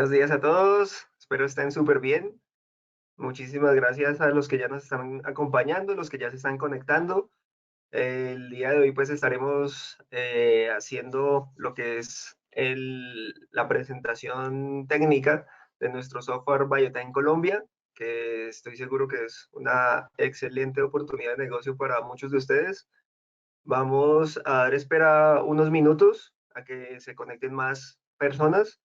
Buenos días a todos, espero estén súper bien. Muchísimas gracias a los que ya nos están acompañando, los que ya se están conectando. El día de hoy pues estaremos haciendo lo que es la presentación técnica de nuestro software Biotime Colombia, que estoy seguro que es una excelente oportunidad de negocio para muchos de ustedes. Vamos a dar espera unos minutos a que se conecten más personas.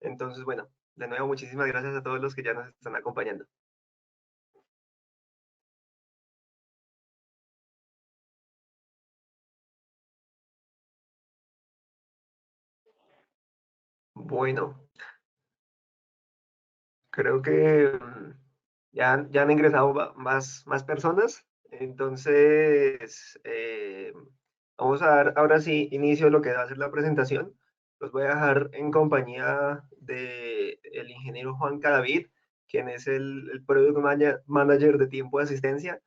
Entonces, bueno, de nuevo, muchísimas gracias a todos los que ya nos están acompañando. Bueno, creo que ya han ingresado más personas. Entonces, vamos a dar ahora sí inicio a lo que va a ser la presentación. Los voy a dejar en compañía del ingeniero Juan Cadavid, quien es el Product Manager de tiempo de asistencia.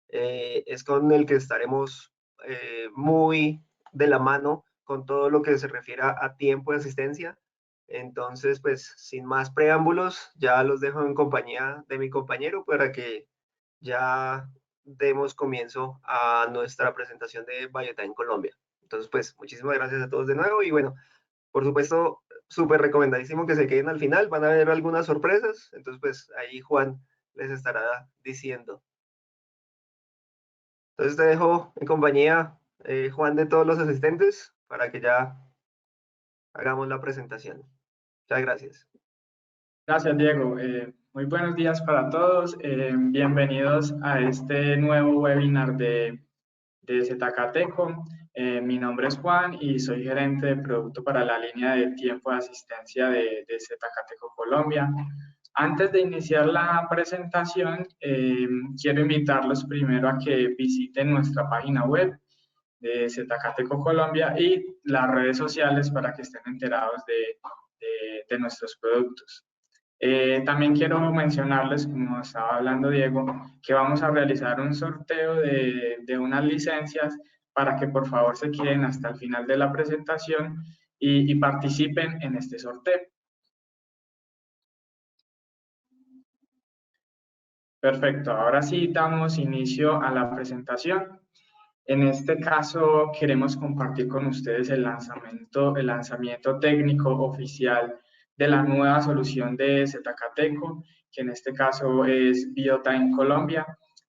Es con el que estaremos muy de la mano con todo lo que se refiere a tiempo de asistencia. Entonces, pues, sin más preámbulos, ya los dejo en compañía de mi compañero para que ya demos comienzo a nuestra presentación de Biotime Colombia. Entonces, pues, muchísimas gracias a todos de nuevo y bueno, por supuesto, súper recomendadísimo que se queden al final, van a haber algunas sorpresas, entonces, pues, ahí Juan les estará diciendo. Entonces te dejo en compañía, Juan, de todos los asistentes para que ya hagamos la presentación. Muchas gracias. Gracias, Diego. Muy buenos días para todos. Bienvenidos a este nuevo webinar de Zetacateco. Mi nombre es Juan y soy gerente de producto para la línea de tiempo de asistencia de Zetacateco Colombia. Antes de iniciar la presentación, quiero invitarlos primero a que visiten nuestra página web de Zetacateco Colombia y las redes sociales para que estén enterados de nuestros productos. También quiero mencionarles, como estaba hablando Diego, que vamos a realizar un sorteo de unas licencias para que por favor se queden hasta el final de la presentación y participen en este sorteo. Perfecto, ahora sí damos inicio a la presentación. En este caso queremos compartir con ustedes el lanzamiento técnico oficial de la nueva solución de Zetacateco, que en este caso es Biotime Colombia.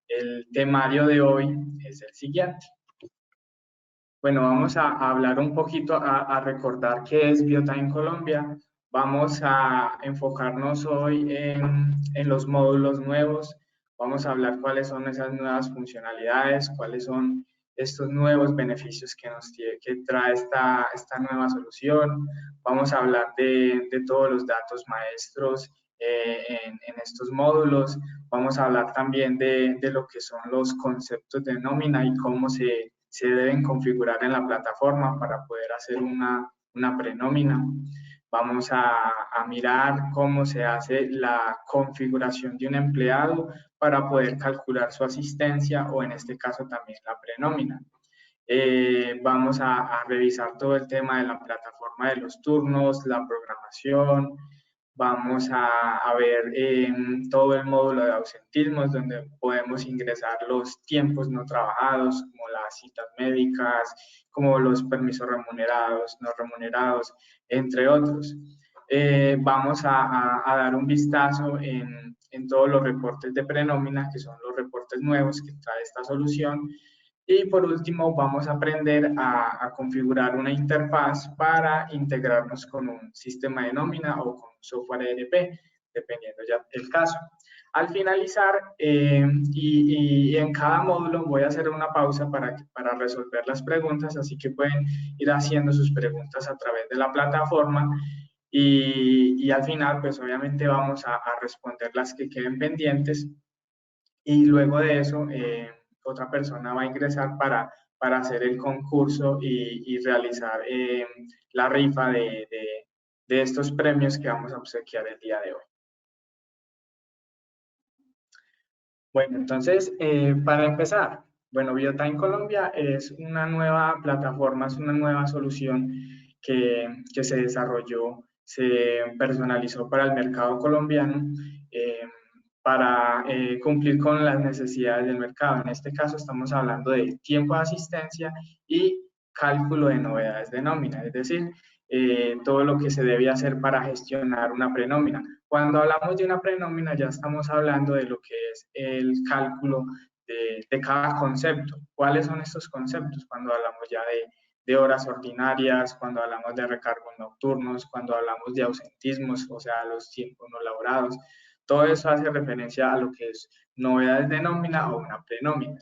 El temario de hoy es el siguiente. Bueno, vamos a hablar un poquito, a recordar qué es Biotime Colombia. Vamos a enfocarnos hoy en los módulos nuevos. Vamos a hablar cuáles son esas nuevas funcionalidades, cuáles son estos nuevos beneficios que trae esta nueva solución. Vamos a hablar de todos los datos maestros en estos módulos. Vamos a hablar también de lo que son los conceptos de nómina y cómo se deben configurar en la plataforma para poder hacer una prenómina. Vamos a mirar cómo se hace la configuración de un empleado para poder calcular su asistencia o en este caso también la prenómina. Vamos a revisar todo el tema de la plataforma de los turnos, la programación. Vamos a ver todo el módulo de ausentismos, donde podemos ingresar los tiempos no trabajados, como las citas médicas, como los permisos remunerados, no remunerados, entre otros. Vamos a dar un vistazo en todos los reportes de prenómina, que son los reportes nuevos que trae esta solución. Y por último, vamos a aprender a configurar una interfaz para integrarnos con un sistema de nómina o con un software ERP, dependiendo ya del caso. Al finalizar, y en cada módulo voy a hacer una pausa para resolver las preguntas, así que pueden ir haciendo sus preguntas a través de la plataforma y al final, pues obviamente vamos a responder las que queden pendientes y luego de eso, otra persona va a ingresar para hacer el concurso y realizar la rifa de estos premios que vamos a obsequiar el día de hoy. Bueno, entonces, para empezar, bueno, Biotime Colombia es una nueva plataforma, es una nueva solución que se desarrolló se personalizó para el mercado colombiano para cumplir con las necesidades del mercado. En este caso estamos hablando de tiempo de asistencia y cálculo de novedades de nómina, es decir, todo lo que se debe hacer para gestionar una prenómina. Cuando hablamos de una prenómina ya estamos hablando de lo que es el cálculo de cada concepto. ¿Cuáles son estos conceptos? Cuando hablamos ya de horas ordinarias, cuando hablamos de recargos nocturnos, cuando hablamos de ausentismos, o sea, los tiempos no laborados. Todo eso hace referencia a lo que es novedades de nómina o una prenómina.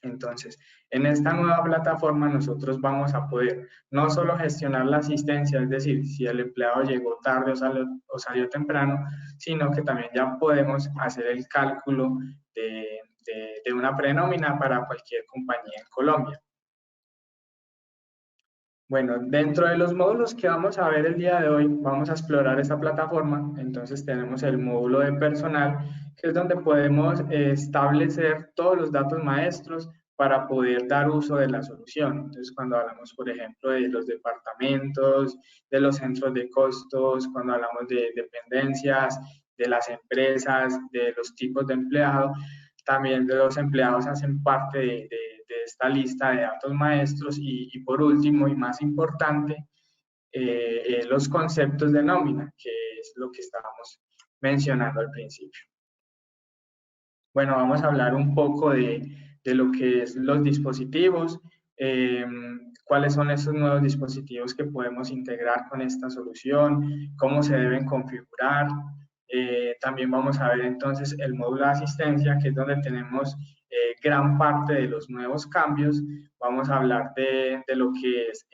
Entonces, en esta nueva plataforma nosotros vamos a poder no solo gestionar la asistencia, es decir, si el empleado llegó tarde o salió temprano, sino que también ya podemos hacer el cálculo de una prenómina para cualquier compañía en Colombia. Bueno, dentro de los módulos que vamos a ver el día de hoy, vamos a explorar esta plataforma. Entonces tenemos el módulo de personal, que es donde podemos establecer todos los datos maestros para poder dar uso de la solución. Entonces, cuando hablamos, por ejemplo, de los departamentos, de los centros de costos, cuando hablamos de dependencias, de las empresas, de los tipos de empleados, también de los empleados hacen parte de esta lista de datos maestros y por último y más importante, los conceptos de nómina, que es lo que estábamos mencionando al principio. Bueno, vamos a hablar un poco de lo que es los dispositivos, cuáles son esos nuevos dispositivos que podemos integrar con esta solución, cómo se deben configurar. También vamos a ver entonces el módulo de asistencia, que es donde tenemos gran parte de los nuevos cambios. Vamos a hablar de lo que es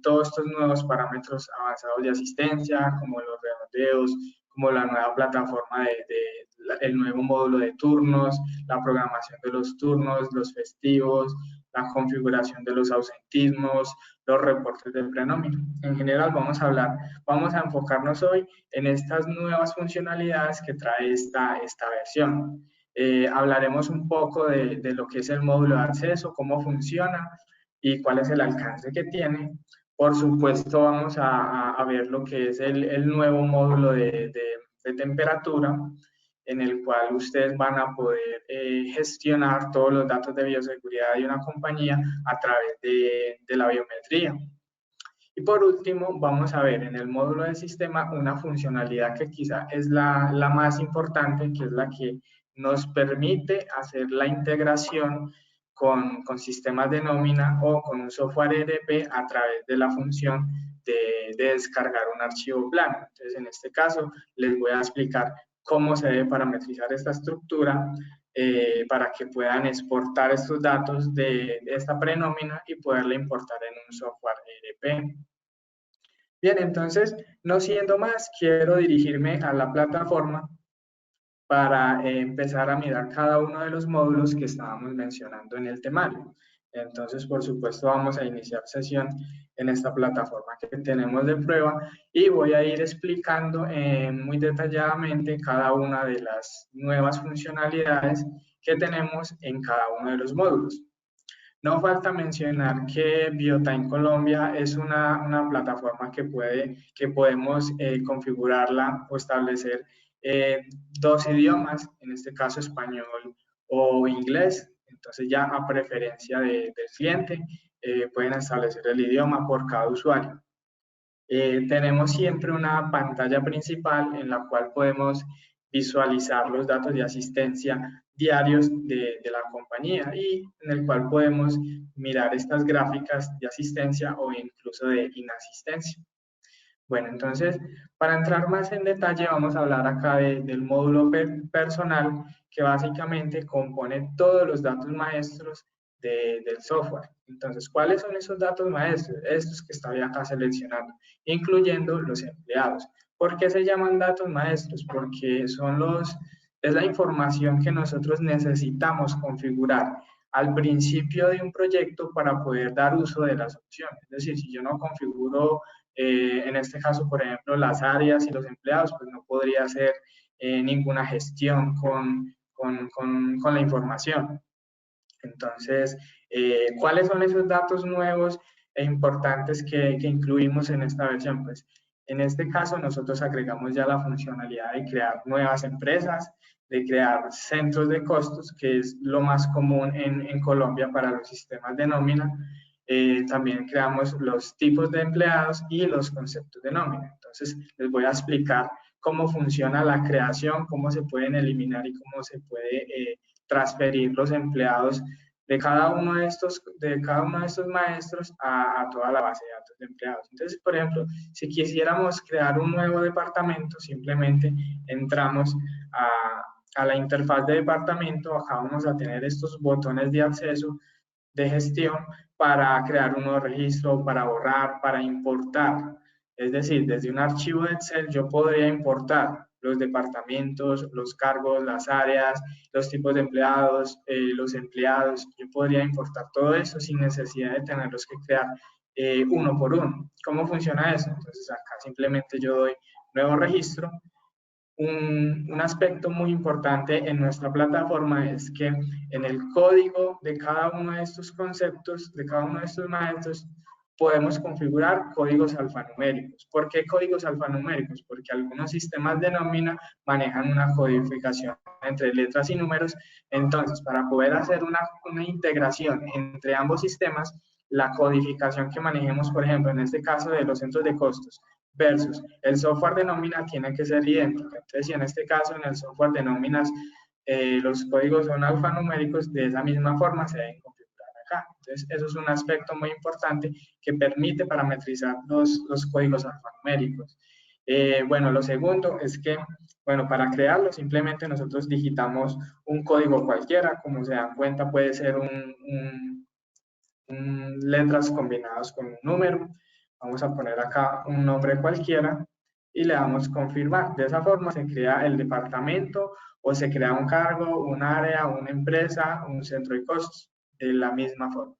todos estos nuevos parámetros avanzados de asistencia, como los redondeos, como la nueva plataforma el nuevo módulo de turnos, la programación de los turnos, los festivos, la configuración de los ausentismos, los reportes de prenómina. En general vamos a enfocarnos hoy en estas nuevas funcionalidades que trae esta versión. Hablaremos un poco de lo que es el módulo de acceso, cómo funciona y cuál es el alcance que tiene. Por supuesto, vamos a ver lo que es el nuevo módulo de temperatura, en el cual ustedes van a poder gestionar todos los datos de bioseguridad de una compañía a través de la biometría. Y por último, vamos a ver en el módulo de sistema una funcionalidad que quizá es la más importante, que es la que nos permite hacer la integración con sistemas de nómina o con un software ERP a través de la función de descargar un archivo plano. Entonces, en este caso, les voy a explicar cómo se debe parametrizar esta estructura para que puedan exportar estos datos de esta prenómina y poderla importar en un software ERP. Bien, entonces, no siendo más, quiero dirigirme a la plataforma para empezar a mirar cada uno de los módulos que estábamos mencionando en el temario. Entonces, por supuesto, vamos a iniciar sesión en esta plataforma que tenemos de prueba y voy a ir explicando muy detalladamente cada una de las nuevas funcionalidades que tenemos en cada uno de los módulos. No falta mencionar que Biotime Colombia es una plataforma que podemos configurarla o establecer dos idiomas, en este caso español o inglés. Entonces ya a preferencia del cliente pueden establecer el idioma por cada usuario. Tenemos siempre una pantalla principal en la cual podemos visualizar los datos de asistencia diarios de la compañía y en el cual podemos mirar estas gráficas de asistencia o incluso de inasistencia. Bueno, entonces, para entrar más en detalle, vamos a hablar acá del módulo personal, que básicamente compone todos los datos maestros del software. Entonces, ¿cuáles son esos datos maestros? Estos que estoy acá seleccionando, incluyendo los empleados. ¿Por qué se llaman datos maestros? Porque es la información que nosotros necesitamos configurar al principio de un proyecto para poder dar uso de las opciones. Es decir, si yo no configuro en este caso, por ejemplo, las áreas y los empleados, pues no podría hacer ninguna gestión con la información. Entonces, ¿cuáles son esos datos nuevos e importantes que incluimos en esta versión? Pues En este caso, nosotros agregamos ya la funcionalidad de crear nuevas empresas, de crear centros de costos, que es lo más común en Colombia para los sistemas de nómina. También creamos los tipos de empleados y los conceptos de nómina. Entonces, les voy a explicar cómo funciona la creación, cómo se pueden eliminar y cómo se puede transferir los empleados de cada uno de estos maestros a toda la base de datos de empleados. Entonces, por ejemplo, si quisiéramos crear un nuevo departamento, simplemente entramos a la interfaz de departamento. Acá vamos a tener estos botones de acceso de gestión para crear un nuevo registro, para borrar, para importar. Es decir, desde un archivo de Excel yo podría importar los departamentos, los cargos, las áreas, los tipos de empleados, los empleados. Yo podría importar todo eso sin necesidad de tenerlos que crear uno por uno. ¿Cómo funciona eso? Entonces acá simplemente yo doy nuevo registro. Un aspecto muy importante en nuestra plataforma es que en el código de cada uno de estos conceptos, de cada uno de estos maestros, podemos configurar códigos alfanuméricos. ¿Por qué códigos alfanuméricos? Porque algunos sistemas de nómina manejan una codificación entre letras y números. Entonces, para poder hacer una integración entre ambos sistemas, la codificación que manejemos, por ejemplo, en este caso de los centros de costos, versus el software de nómina tiene que ser idéntico. Entonces, si en este caso en el software de nóminas los códigos son alfanuméricos, de esa misma forma se deben configurar acá. Entonces, eso es un aspecto muy importante que permite parametrizar los códigos alfanuméricos. Bueno, lo segundo es que, bueno, para crearlo simplemente nosotros digitamos un código cualquiera. Como se dan cuenta, puede ser letras combinadas con un número. Vamos a poner acá un nombre cualquiera y le damos confirmar. De esa forma se crea el departamento o se crea un cargo, un área, una empresa, un centro de costos, de la misma forma.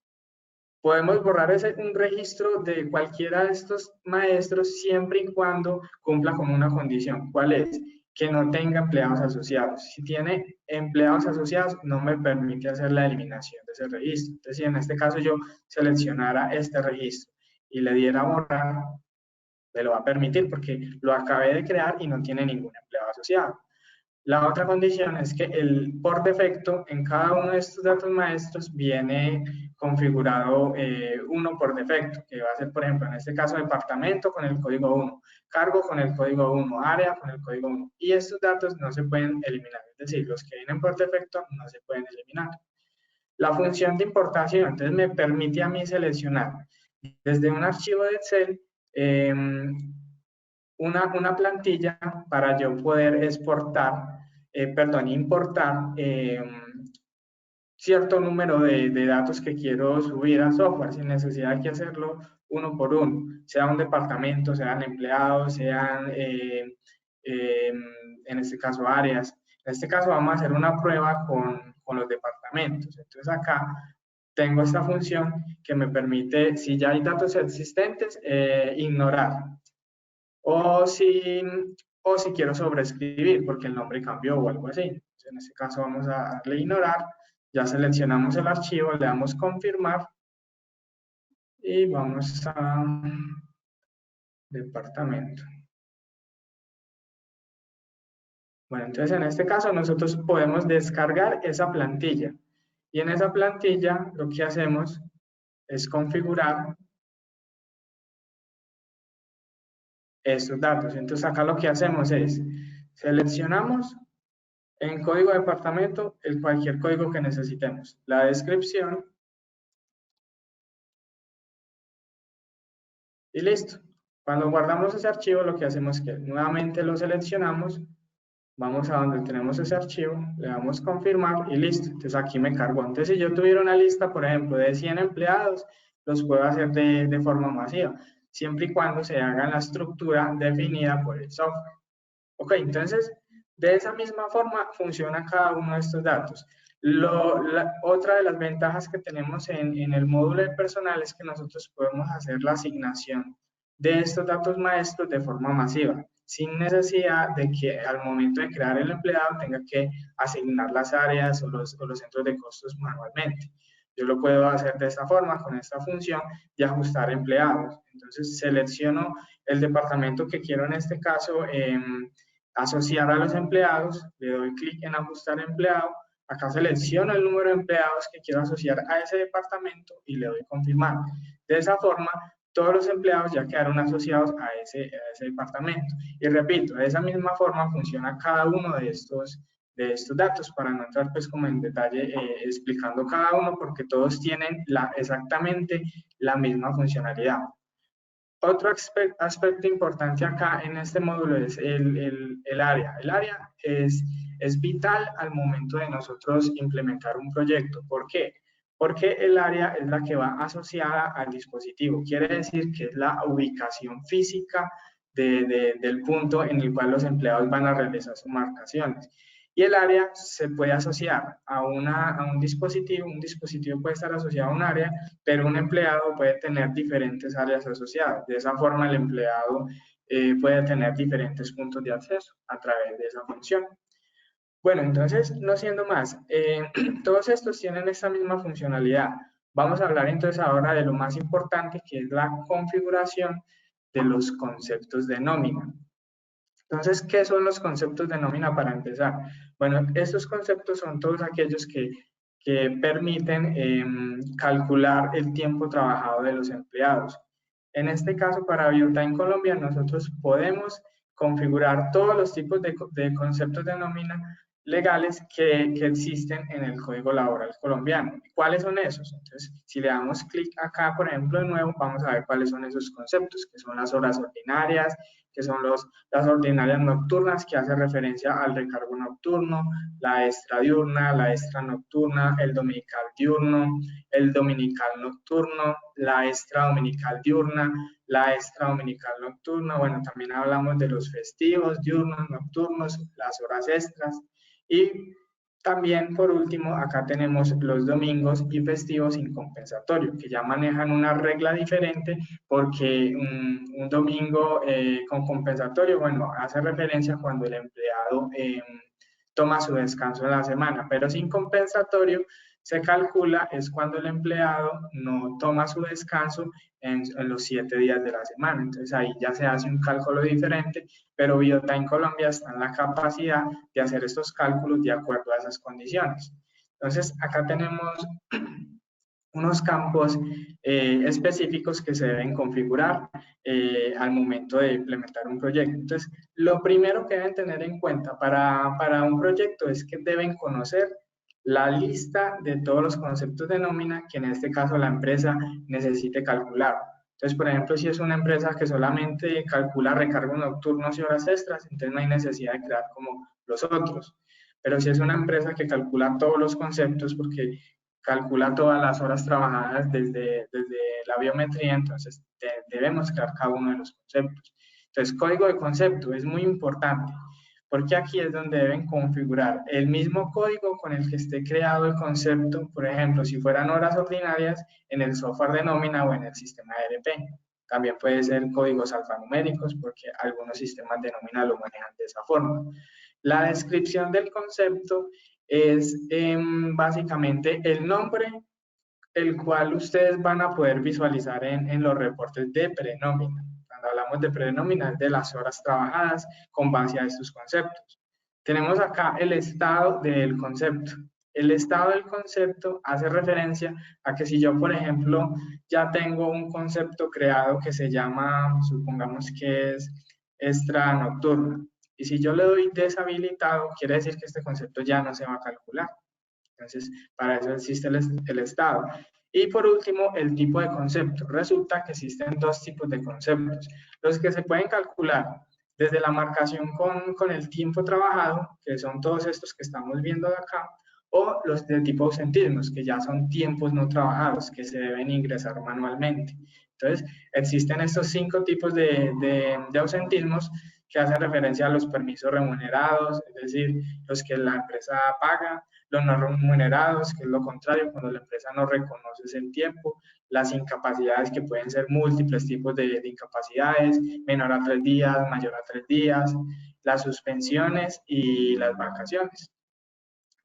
Podemos borrar un registro de cualquiera de estos maestros siempre y cuando cumpla con una condición. ¿Cuál es? Que no tenga empleados asociados. Si tiene empleados asociados, no me permite hacer la eliminación de ese registro. Entonces, si en este caso yo seleccionara este registro y le diera a borrar, me lo va a permitir porque lo acabé de crear y no tiene ningún empleado asociado. La otra condición es que por defecto en cada uno de estos datos maestros viene configurado uno por defecto, que va a ser, por ejemplo, en este caso, departamento con el código 1, cargo con el código 1, área con el código 1. Y estos datos no se pueden eliminar, es decir, los que vienen por defecto no se pueden eliminar. La función de importación, entonces, me permite a mí seleccionar desde un archivo de Excel una plantilla para yo poder importar cierto número de datos que quiero subir al software sin necesidad de hacerlo uno por uno, sea un departamento, sean empleados, sean en este caso áreas. En este caso vamos a hacer una prueba con los departamentos. Entonces acá tengo esta función que me permite, si ya hay datos existentes, ignorar. O si quiero sobreescribir porque el nombre cambió o algo así. Entonces, en este caso vamos a darle ignorar, ya seleccionamos el archivo, le damos confirmar y vamos a departamento. Bueno, entonces en este caso nosotros podemos descargar esa plantilla y en esa plantilla lo que hacemos es configurar estos datos. Entonces acá lo que hacemos es seleccionamos en código de departamento cualquier código que necesitemos, la descripción y listo. Cuando guardamos ese archivo lo que hacemos es que nuevamente lo seleccionamos, vamos a donde tenemos ese archivo, le damos confirmar y listo. Entonces aquí me cargó. Entonces si yo tuviera una lista, por ejemplo, de 100 empleados, los puedo hacer de forma masiva, siempre y cuando se haga la estructura definida por el software. Ok, entonces de esa misma forma funciona cada uno de estos datos. Otra de las ventajas que tenemos en el módulo de personal es que nosotros podemos hacer la asignación de estos datos maestros de forma masiva, sin necesidad de que al momento de crear el empleado tenga que asignar las áreas o los centros de costos manualmente. Yo lo puedo hacer de esta forma, con esta función de ajustar empleados. Entonces selecciono el departamento que quiero en este caso asociar a los empleados, le doy clic en ajustar empleado, acá selecciono el número de empleados que quiero asociar a ese departamento y le doy confirmar. De esa forma, todos los empleados ya quedaron asociados a ese departamento. Y repito, de esa misma forma funciona cada uno de estos datos, para no entrar pues como en detalle explicando cada uno, porque todos tienen exactamente la misma funcionalidad. Otro aspecto importante acá en este módulo es el área. El área es vital al momento de nosotros implementar un proyecto. ¿Por qué? Porque el área es la que va asociada al dispositivo. Quiere decir que es la ubicación física del punto en el cual los empleados van a realizar sus marcaciones. Y el área se puede asociar a un dispositivo puede estar asociado a un área, pero un empleado puede tener diferentes áreas asociadas. De esa forma, el empleado puede tener diferentes puntos de acceso a través de esa función. Bueno, entonces, no siendo más, todos estos tienen esta misma funcionalidad. Vamos a hablar entonces ahora de lo más importante, que es la configuración de los conceptos de nómina. Entonces, ¿qué son los conceptos de nómina para empezar? Bueno, estos conceptos son todos aquellos que permiten calcular el tiempo trabajado de los empleados. En este caso, para Biotime Colombia, nosotros podemos configurar todos los tipos de conceptos de nómina legales que existen en el Código Laboral colombiano. ¿Cuáles son esos? Entonces, si le damos clic acá, por ejemplo, de nuevo, vamos a ver cuáles son esos conceptos, que son las horas ordinarias, que son las ordinarias nocturnas, que hace referencia al recargo nocturno, la extra diurna, la extra nocturna, el dominical diurno, el dominical nocturno, la extra dominical diurna, la extra dominical nocturna. Bueno, también hablamos de los festivos, diurnos, nocturnos, las horas extras. Y también, por último, acá tenemos los domingos y festivos sin compensatorio, que ya manejan una regla diferente, porque un domingo con compensatorio, bueno, hace referencia cuando el empleado toma su descanso en la semana, pero sin compensatorio se calcula es cuando el empleado no toma su descanso en los 7 días de la semana. Entonces ahí ya se hace un cálculo diferente, pero Biotime Colombia está en la capacidad de hacer estos cálculos de acuerdo a esas condiciones. Entonces acá tenemos unos campos específicos que se deben configurar al momento de implementar un proyecto. Entonces, lo primero que deben tener en cuenta para un proyecto es que deben conocer la lista de todos los conceptos de nómina que en este caso la empresa necesite calcular. Entonces, por ejemplo, si es una empresa que solamente calcula recargos nocturnos y horas extras, entonces no hay necesidad de crear como los otros. Pero si es una empresa que calcula todos los conceptos, porque calcula todas las horas trabajadas desde la biometría, entonces debemos crear cada uno de los conceptos. Entonces, código de concepto es muy importante, porque aquí es donde deben configurar el mismo código con el que esté creado el concepto, por ejemplo, si fueran horas ordinarias en el software de nómina o en el sistema ERP. También puede ser códigos alfanuméricos, porque algunos sistemas de nómina lo manejan de esa forma. La descripción del concepto es básicamente el nombre, el cual ustedes van a poder visualizar en los reportes de prenómina. Cuando hablamos de prenómina es de las horas trabajadas con base a estos conceptos. Tenemos acá el estado del concepto. El estado del concepto hace referencia a que si yo, por ejemplo, ya tengo un concepto creado que se llama, supongamos que es extra nocturna, y si yo le doy deshabilitado, quiere decir que este concepto ya no se va a calcular. Entonces, para eso existe el estado. Y por último, el tipo de concepto. Resulta que existen dos tipos de conceptos. Los que se pueden calcular desde la marcación con el tiempo trabajado, que son todos estos que estamos viendo de acá, o los de tipo ausentismos, que ya son tiempos no trabajados, que se deben ingresar manualmente. Entonces, existen estos 5 tipos de ausentismos que hacen referencia a los permisos remunerados, es decir, los que la empresa paga, los no remunerados, que es lo contrario, cuando la empresa no reconoce ese tiempo, las incapacidades, que pueden ser múltiples tipos de incapacidades, menor a 3 días, mayor a 3 días, las suspensiones y las vacaciones.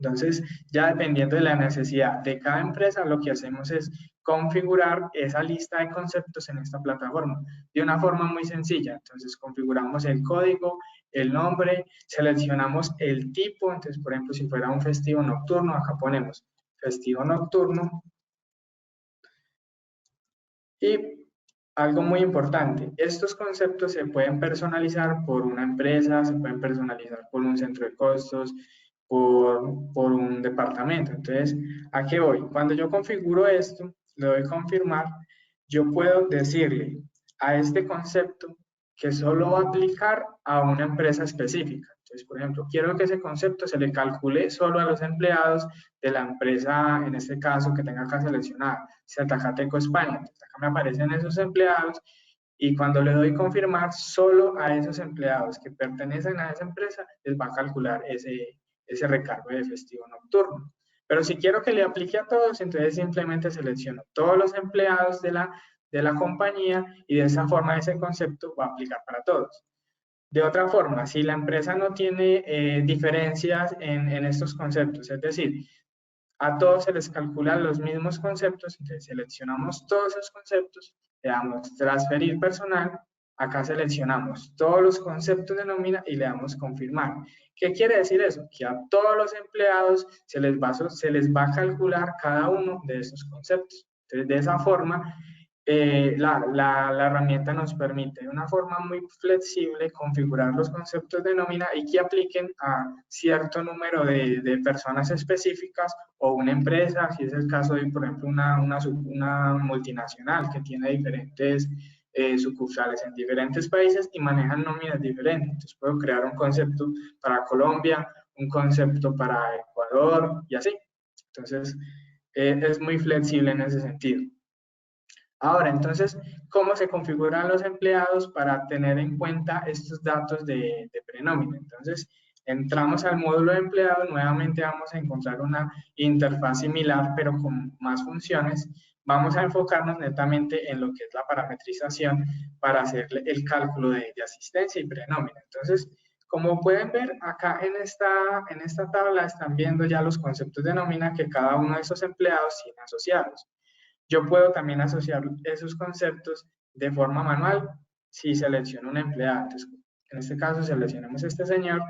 Entonces, ya dependiendo de la necesidad de cada empresa, lo que hacemos es configurar esa lista de conceptos en esta plataforma de una forma muy sencilla. Entonces, configuramos el código, el nombre, seleccionamos el tipo. Entonces, por ejemplo, si fuera un festivo nocturno, acá ponemos festivo nocturno. Y algo muy importante, estos conceptos se pueden personalizar por una empresa, se pueden personalizar por un centro de costos, por un departamento. Entonces, ¿a qué voy? Cuando yo configuro esto, le doy confirmar, yo puedo decirle a este concepto que solo va a aplicar a una empresa específica. Entonces, por ejemplo, quiero que ese concepto se le calcule solo a los empleados de la empresa, en este caso, que tenga acá seleccionada, Zacateco España. Entonces, acá me aparecen esos empleados y cuando le doy confirmar, solo a esos empleados que pertenecen a esa empresa les va a calcular ese recargo de festivo nocturno. Pero si quiero que le aplique a todos, entonces simplemente selecciono todos los empleados de la compañía y de esa forma ese concepto va a aplicar para todos. De otra forma, si la empresa no tiene diferencias en estos conceptos, es decir, a todos se les calculan los mismos conceptos, entonces seleccionamos todos esos conceptos, le damos transferir personal, acá seleccionamos todos los conceptos de nómina y le damos confirmar. ¿Qué quiere decir eso? Que a todos los empleados se les va a calcular cada uno de esos conceptos. Entonces, de esa forma, la herramienta nos permite de una forma muy flexible configurar los conceptos de nómina y que apliquen a cierto número de personas específicas o una empresa, si es el caso de, por ejemplo, una multinacional que tiene diferentes sucursales en diferentes países y manejan nóminas diferentes. Entonces puedo crear un concepto para Colombia, un concepto para Ecuador y así. Entonces es muy flexible en ese sentido. Ahora, entonces, ¿cómo se configuran los empleados para tener en cuenta estos datos de prenómina? Entonces, entramos al módulo de empleado, nuevamente vamos a encontrar una interfaz similar, pero con más funciones. Vamos a enfocarnos netamente en lo que es la parametrización para hacer el cálculo de asistencia y prenómina. Entonces, como pueden ver, acá en esta tabla están viendo ya los conceptos de nómina que cada uno de esos empleados tiene asociados. Yo puedo también asociar esos conceptos de forma manual si selecciono un empleado. Entonces, en este caso seleccionamos este señor.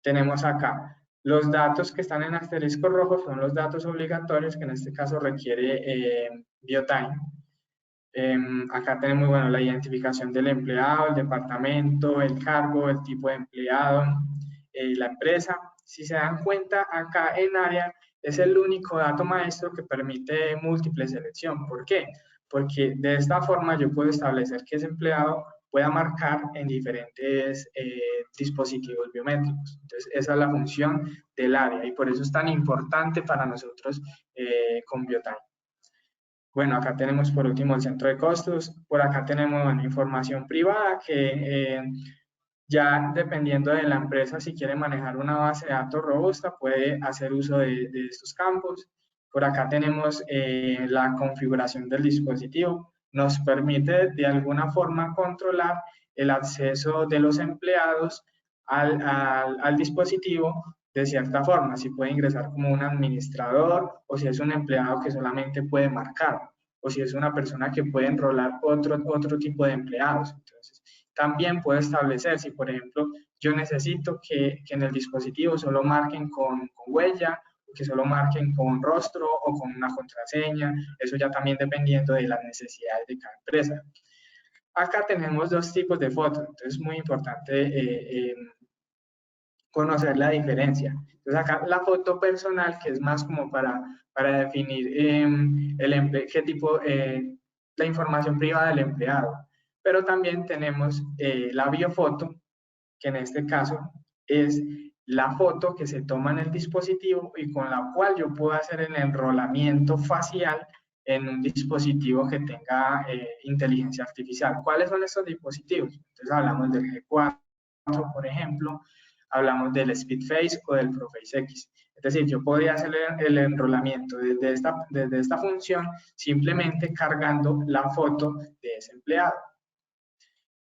Tenemos acá los datos que están en asterisco rojo, son los datos obligatorios que en este caso requiere Biotime. Acá tenemos, bueno, la identificación del empleado, el departamento, el cargo, el tipo de empleado, la empresa. Si se dan cuenta, acá en área es el único dato maestro que permite múltiple selección. ¿Por qué? Porque de esta forma yo puedo establecer que ese empleado pueda marcar en diferentes dispositivos biométricos. Entonces, esa es la función del área y por eso es tan importante para nosotros con Biotime. Bueno, acá tenemos por último el centro de costos. Por acá tenemos bueno, información privada que ya dependiendo de la empresa, si quiere manejar una base de datos robusta, puede hacer uso de estos campos. Por acá tenemos la configuración del dispositivo. Nos permite de alguna forma controlar el acceso de los empleados al dispositivo de cierta forma, si puede ingresar como un administrador o si es un empleado que solamente puede marcar o si es una persona que puede enrolar otro tipo de empleados. Entonces, también puedo establecer si, por ejemplo, yo necesito que en el dispositivo solo marquen con huella, que solo marquen con rostro o con una contraseña, eso ya también dependiendo de las necesidades de cada empresa. Acá tenemos dos tipos de fotos, entonces es muy importante conocer la diferencia. Entonces acá la foto personal, que es más como para definir qué tipo, la información privada del empleado. Pero también tenemos la biofoto, que en este caso es la foto que se toma en el dispositivo y con la cual yo puedo hacer el enrolamiento facial en un dispositivo que tenga inteligencia artificial. ¿Cuáles son estos dispositivos? Entonces hablamos del G4, por ejemplo, hablamos del SpeedFace o del ProFace X. Es decir, yo podría hacer el enrolamiento desde esta función simplemente cargando la foto de ese empleado.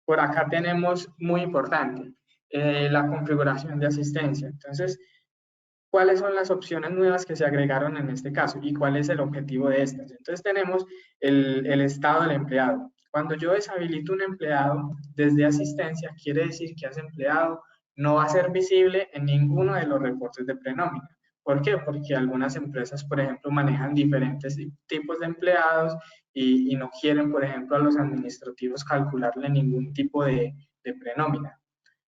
Por acá tenemos, muy importante, la configuración de asistencia. Entonces, ¿cuáles son las opciones nuevas que se agregaron en este caso y cuál es el objetivo de estas? Entonces tenemos el estado del empleado. Cuando yo deshabilito un empleado desde asistencia, quiere decir que ese empleado no va a ser visible en ninguno de los reportes de prenómina. ¿Por qué? Porque algunas empresas, por ejemplo, manejan diferentes tipos de empleados y no quieren, por ejemplo, a los administrativos calcularle ningún tipo de prenómina.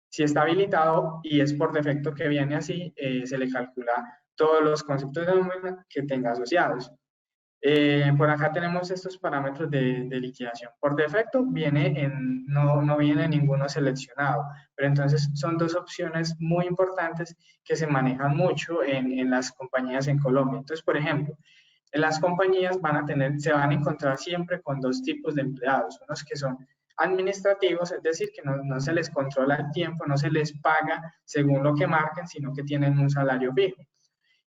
Si está habilitado y es por defecto que viene así, se le calcula todos los conceptos de nómina que tenga asociados. Por acá tenemos estos parámetros de liquidación. Por defecto no viene ninguno seleccionado, pero entonces son dos opciones muy importantes que se manejan mucho en las compañías en Colombia. Entonces, por ejemplo, en las compañías se van a encontrar siempre con dos tipos de empleados, unos que son administrativos, es decir, que no se les controla el tiempo, no se les paga según lo que marquen, sino que tienen un salario fijo.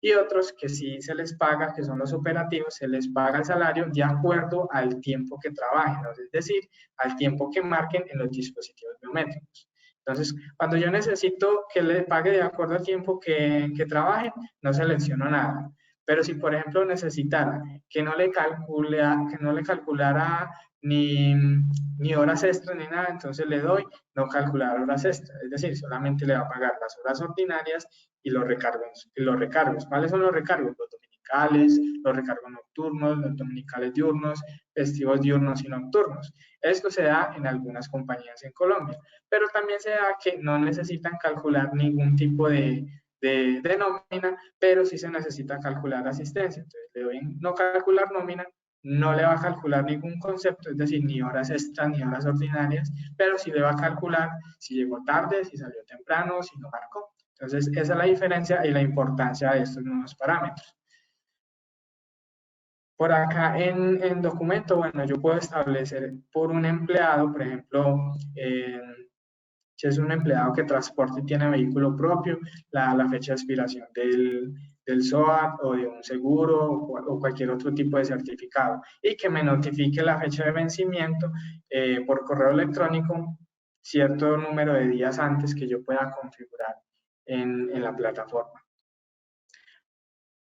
Y otros que sí se les paga, que son los operativos, se les paga el salario de acuerdo al tiempo que trabajen, es decir, al tiempo que marquen en los dispositivos biométricos. Entonces, cuando yo necesito que le pague de acuerdo al tiempo que trabajen, no selecciono nada. Pero si, por ejemplo, necesitara que no le calculara ni horas extras ni nada, entonces le doy no calcular horas extras. Es decir, solamente le va a pagar las horas ordinarias y los recargos. ¿Cuáles son los recargos? Los dominicales, los recargos nocturnos, los dominicales diurnos, festivos diurnos y nocturnos. Esto se da en algunas compañías en Colombia, pero también se da que no necesitan calcular ningún tipo de nómina, pero sí se necesita calcular asistencia. Entonces le doy en no calcular nómina, no le va a calcular ningún concepto, es decir, ni horas extras ni horas ordinarias, pero sí le va a calcular si llegó tarde, si salió temprano, si no marcó. Entonces, esa es la diferencia y la importancia de estos nuevos parámetros. Por acá en documento, bueno, yo puedo establecer por un empleado, por ejemplo, si es un empleado que transporta y tiene vehículo propio, la fecha de expiración del SOAT o de un seguro o cualquier otro tipo de certificado y que me notifique la fecha de vencimiento por correo electrónico cierto número de días antes que yo pueda configurar en la plataforma.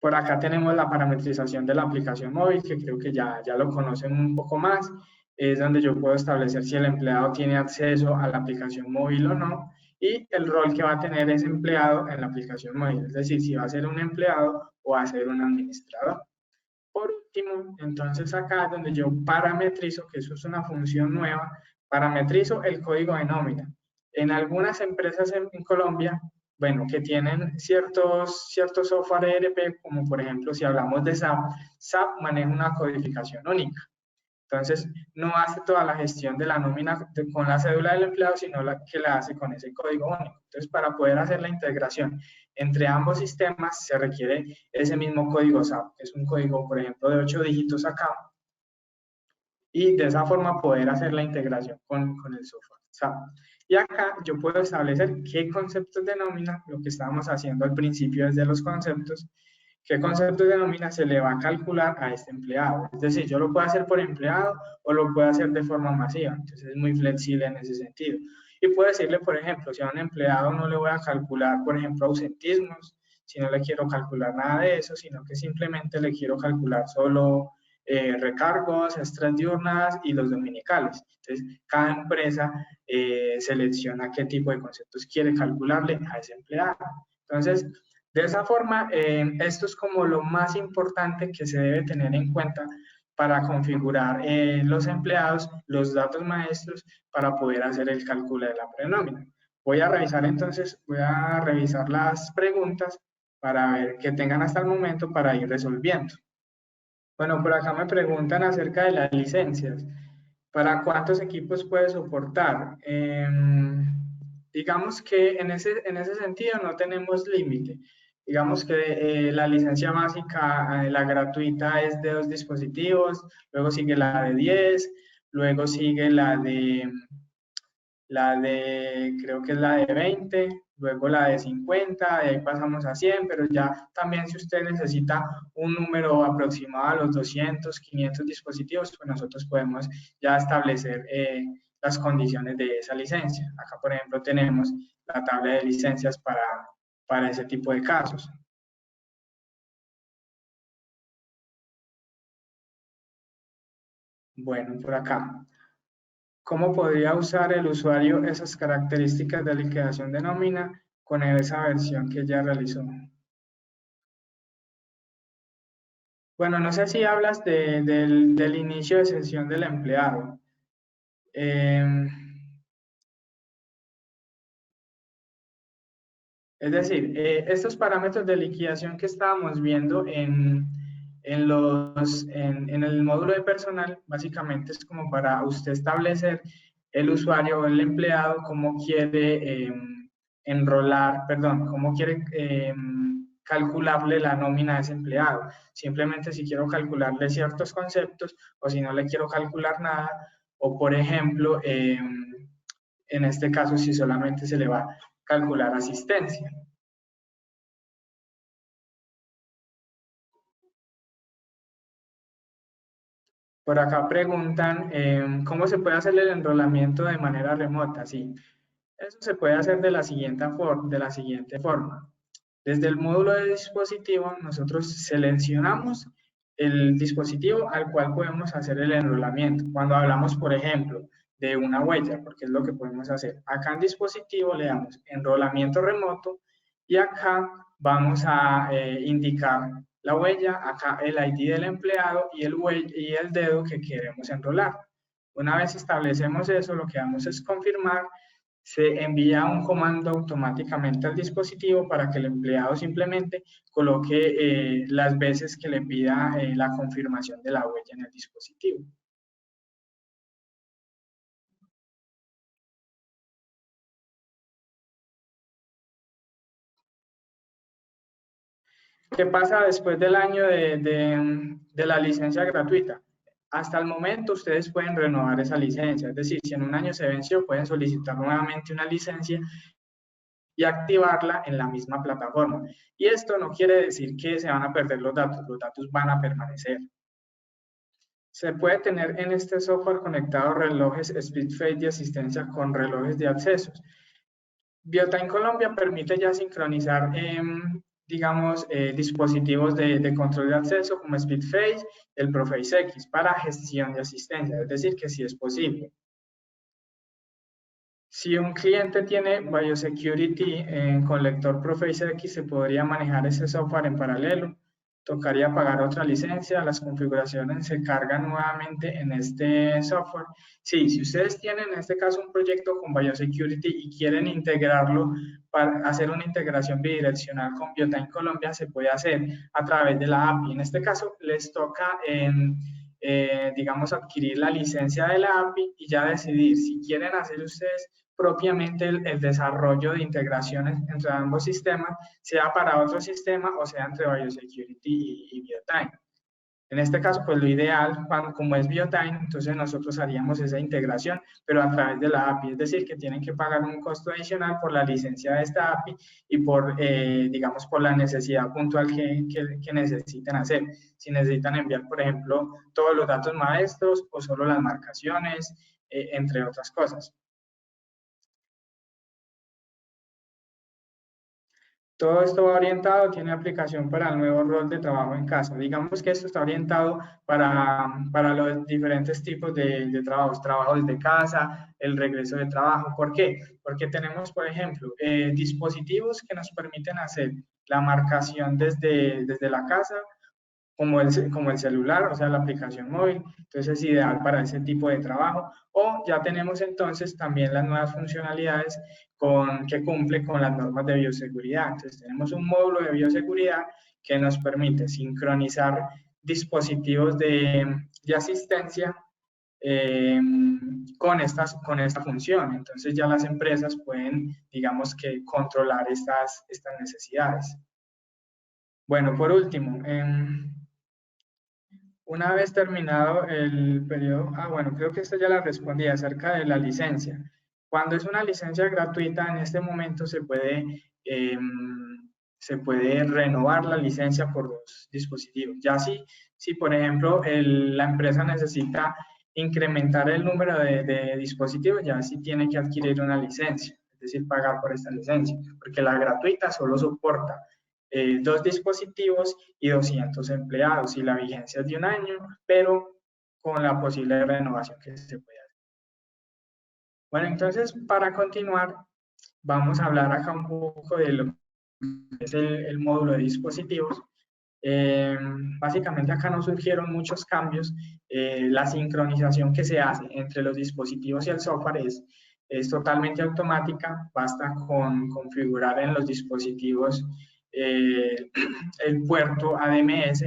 Por acá tenemos la parametrización de la aplicación móvil, que creo que ya lo conocen un poco más. Es donde yo puedo establecer si el empleado tiene acceso a la aplicación móvil o no y el rol que va a tener ese empleado en la aplicación móvil, es decir, si va a ser un empleado o va a ser un administrador. Por último, entonces acá es donde yo parametrizo, que eso es una función nueva, parametrizo el código de nómina. En algunas empresas en Colombia, bueno, que tienen ciertos software ERP, como por ejemplo si hablamos de SAP, SAP maneja una codificación única. Entonces, no hace toda la gestión de la nómina con la cédula del empleado, sino la que la hace con ese código único. Entonces, para poder hacer la integración entre ambos sistemas, se requiere ese mismo código SAP, que es un código, por ejemplo, de 8 dígitos acá, y de esa forma poder hacer la integración con el software SAP. Y acá yo puedo establecer qué conceptos de nómina, lo que estábamos haciendo al principio desde los conceptos, qué conceptos de nómina se le va a calcular a este empleado. Es decir, yo lo puedo hacer por empleado o lo puedo hacer de forma masiva. Entonces es muy flexible en ese sentido. Y puedo decirle, por ejemplo, si a un empleado no le voy a calcular, por ejemplo, ausentismos, si no le quiero calcular nada de eso, sino que simplemente le quiero calcular solo recargos, extras diurnas y los dominicales. Entonces, cada empresa selecciona qué tipo de conceptos quiere calcularle a ese empleado. Entonces, de esa forma, esto es como lo más importante que se debe tener en cuenta para configurar los empleados, los datos maestros, para poder hacer el cálculo de la prenómina. Voy a revisar las preguntas para ver qué tengan hasta el momento para ir resolviendo. Bueno, por acá me preguntan acerca de las licencias. ¿Para cuántos equipos puede soportar? Digamos que en ese sentido no tenemos límite. Digamos que la licencia básica, la gratuita, es de 2 dispositivos, luego sigue la de 10, luego sigue creo que es la de 20, luego la de 50, de ahí pasamos a 100, pero ya también si usted necesita un número aproximado a los 200, 500 dispositivos, pues nosotros podemos ya establecer las condiciones de esa licencia. Acá, por ejemplo, tenemos la tabla de licencias para ese tipo de casos. Bueno, por acá. ¿Cómo podría usar el usuario esas características de liquidación de nómina con esa versión que ya realizó? Bueno, no sé si hablas del inicio de sesión del empleado. Es decir, estos parámetros de liquidación que estábamos viendo en el módulo de personal, básicamente es como para usted establecer el usuario o el empleado cómo quiere enrolar, perdón, cómo quiere calcularle la nómina a ese empleado. Simplemente si quiero calcularle ciertos conceptos o si no le quiero calcular nada, o por ejemplo, en este caso si solamente se le va a calcular asistencia. Por acá preguntan, ¿cómo se puede hacer el enrolamiento de manera remota? Sí, eso se puede hacer de la siguiente forma. Desde el módulo de dispositivo, nosotros seleccionamos el dispositivo al cual podemos hacer el enrolamiento. Cuando hablamos, por ejemplo, de una huella, porque es lo que podemos hacer. Acá en dispositivo le damos enrolamiento remoto y acá vamos a indicar la huella, acá el ID del empleado y el dedo que queremos enrolar. Una vez establecemos eso, lo que vamos es confirmar, se envía un comando automáticamente al dispositivo para que el empleado simplemente coloque las veces que le pida la confirmación de la huella en el dispositivo. ¿Qué pasa después del año de la licencia gratuita? Hasta el momento ustedes pueden renovar esa licencia, es decir, si en un año se venció, pueden solicitar nuevamente una licencia y activarla en la misma plataforma. Y esto no quiere decir que se van a perder los datos van a permanecer. Se puede tener en este software conectados relojes SpeedFade de asistencia con relojes de accesos. Biotime Colombia permite ya sincronizar, digamos, dispositivos de control de acceso como SpeedFace, el Proface X para gestión de asistencia, es decir, que sí es posible. Si un cliente tiene Biosecurity con lector Proface X, se podría manejar ese software en paralelo. Tocaría pagar otra licencia, las configuraciones se cargan nuevamente en este software. Sí, si ustedes tienen en este caso un proyecto con Biosecurity y quieren integrarlo para hacer una integración bidireccional con Biotime Colombia, se puede hacer a través de la API. En este caso, les toca digamos, adquirir la licencia de la API y ya decidir si quieren hacer ustedes propiamente el desarrollo de integraciones entre ambos sistemas, sea para otro sistema o sea entre Biosecurity y Biotime. En este caso, pues lo ideal, como es Biotime, entonces nosotros haríamos esa integración, pero a través de la API, es decir, que tienen que pagar un costo adicional por la licencia de esta API y por, digamos, por la necesidad puntual que necesiten hacer. Si necesitan enviar, por ejemplo, todos los datos maestros o solo las marcaciones, entre otras cosas. Todo esto va orientado, tiene aplicación para el nuevo rol de trabajo en casa. Digamos que esto está orientado para los diferentes tipos de trabajos, trabajo desde casa, el regreso de trabajo. ¿Por qué? Porque tenemos, por ejemplo, dispositivos que nos permiten hacer la marcación desde la casa como el celular, o sea, la aplicación móvil. Entonces es ideal para ese tipo de trabajo. O ya tenemos entonces también las nuevas funcionalidades que cumple con las normas de bioseguridad. Entonces tenemos un módulo de bioseguridad que nos permite sincronizar dispositivos de asistencia con esta función. Entonces ya las empresas pueden, digamos que, controlar estas necesidades. Bueno, por último, una vez terminado el periodo, bueno, creo que esta ya la respondí acerca de la licencia. Cuando es una licencia gratuita, en este momento se puede renovar la licencia por los dispositivos. Ya si por ejemplo, la empresa necesita incrementar el número de dispositivos, ya sí tiene que adquirir una licencia, es decir, pagar por esta licencia, porque la gratuita solo soporta 2 dispositivos y 200 empleados y la vigencia es de 1 año, pero con la posible renovación que se puede hacer. Bueno, entonces, para continuar, vamos a hablar acá un poco de lo que es el módulo de dispositivos. Básicamente acá nos surgieron muchos cambios. La sincronización que se hace entre los dispositivos y el software es totalmente automática. Basta con configurar en los dispositivos el puerto ADMS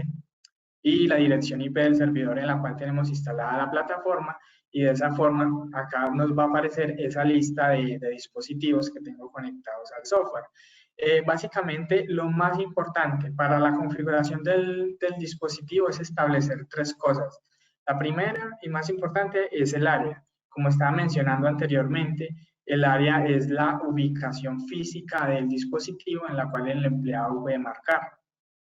y la dirección IP del servidor en la cual tenemos instalada la plataforma, y de esa forma acá nos va a aparecer esa lista de dispositivos que tengo conectados al software. Básicamente lo más importante para la configuración del dispositivo es establecer tres cosas. La primera y más importante es el área. Como estaba mencionando anteriormente, el área es la ubicación física del dispositivo en la cual el empleado puede marcar.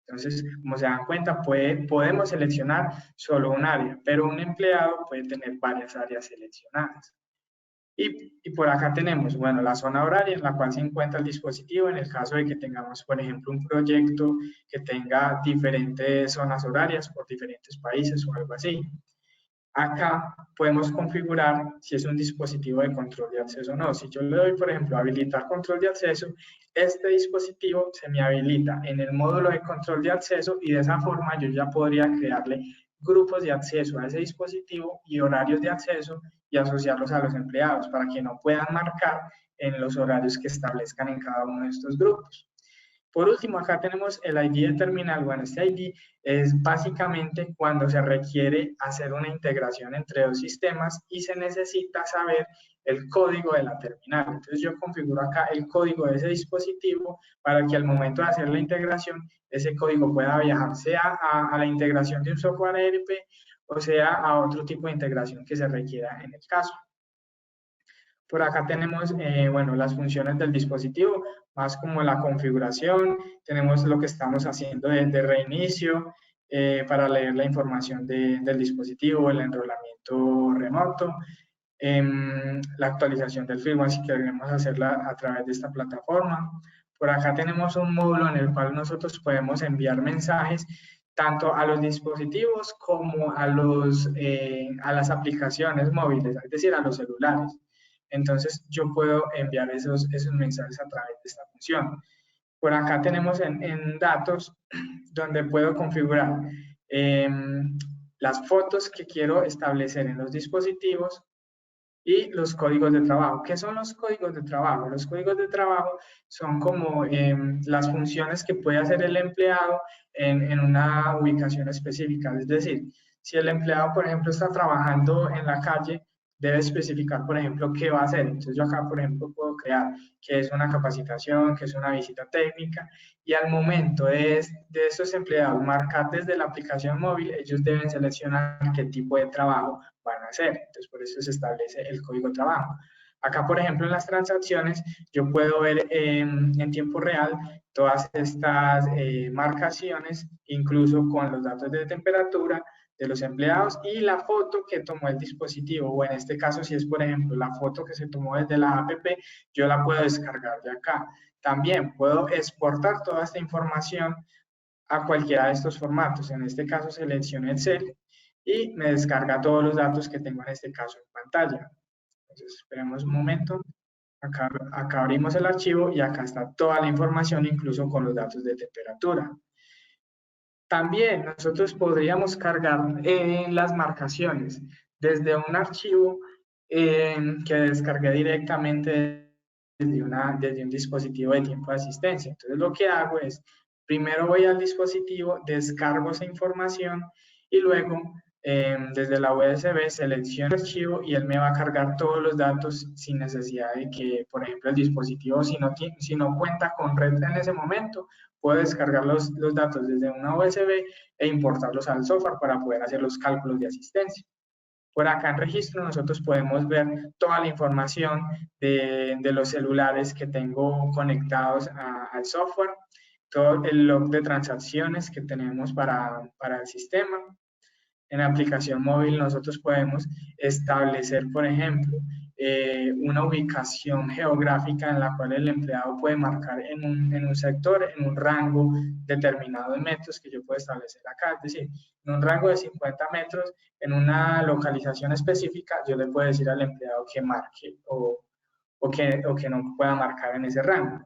Entonces, como se dan cuenta, podemos seleccionar solo un área, pero un empleado puede tener varias áreas seleccionadas. Y por acá tenemos, bueno, la zona horaria en la cual se encuentra el dispositivo en el caso de que tengamos, por ejemplo, un proyecto que tenga diferentes zonas horarias por diferentes países o algo así. Acá podemos configurar si es un dispositivo de control de acceso o no. Si yo le doy, por ejemplo, habilitar control de acceso, este dispositivo se me habilita en el módulo de control de acceso y de esa forma yo ya podría crearle grupos de acceso a ese dispositivo y horarios de acceso y asociarlos a los empleados para que no puedan marcar en los horarios que establezcan en cada uno de estos grupos. Por último, acá tenemos el ID de terminal. Bueno, este ID es básicamente cuando se requiere hacer una integración entre dos sistemas y se necesita saber el código de la terminal. Entonces yo configuro acá el código de ese dispositivo para que al momento de hacer la integración, ese código pueda viajar sea a la integración de un software ERP o sea a otro tipo de integración que se requiera en el caso. Por acá tenemos, bueno, las funciones del dispositivo, más como la configuración, tenemos lo que estamos haciendo de reinicio para leer la información del dispositivo, el enrolamiento remoto, la actualización del firmware si queremos hacerla a través de esta plataforma. Por acá tenemos un módulo en el cual nosotros podemos enviar mensajes tanto a los dispositivos como a las aplicaciones móviles, es decir, a los celulares. Entonces, yo puedo enviar esos mensajes a través de esta función. Por acá tenemos en datos, donde puedo configurar las fotos que quiero establecer en los dispositivos y los códigos de trabajo. ¿Qué son los códigos de trabajo? Los códigos de trabajo son como las funciones que puede hacer el empleado en una ubicación específica. Es decir, si el empleado, por ejemplo, está trabajando en la calle, debe especificar, por ejemplo, qué va a hacer. Entonces yo acá, por ejemplo, puedo crear que es una capacitación, que es una visita técnica, y al momento de estos empleados marcar desde la aplicación móvil, ellos deben seleccionar qué tipo de trabajo van a hacer. Entonces, por eso se establece el código de trabajo. Acá, por ejemplo, en las transacciones, yo puedo ver en tiempo real todas estas marcaciones, incluso con los datos de temperatura de los empleados y la foto que tomó el dispositivo, o en este caso, si es, por ejemplo, la foto que se tomó desde la app, yo la puedo descargar de acá. También puedo exportar toda esta información a cualquiera de estos formatos. En este caso, selecciono Excel y me descarga todos los datos que tengo en este caso en pantalla. Entonces, esperemos un momento. Acá abrimos el archivo y acá está toda la información, incluso con los datos de temperatura. También nosotros podríamos cargar las marcaciones desde un archivo que descargué directamente desde un dispositivo de tiempo de asistencia. Entonces lo que hago es, primero voy al dispositivo, descargo esa información y luego desde la USB selecciono el archivo y él me va a cargar todos los datos sin necesidad de que, por ejemplo, el dispositivo, si no cuenta con red en ese momento, puedo descargar los datos desde una USB e importarlos al software para poder hacer los cálculos de asistencia. Por acá en registro nosotros podemos ver toda la información de los celulares que tengo conectados al software, todo el log de transacciones que tenemos para el sistema. En la aplicación móvil nosotros podemos establecer, por ejemplo, una ubicación geográfica en la cual el empleado puede marcar en un sector, en un rango determinado de metros que yo puedo establecer acá. Es decir, en un rango de 50 metros, en una localización específica, yo le puedo decir al empleado que marque o que no pueda marcar en ese rango.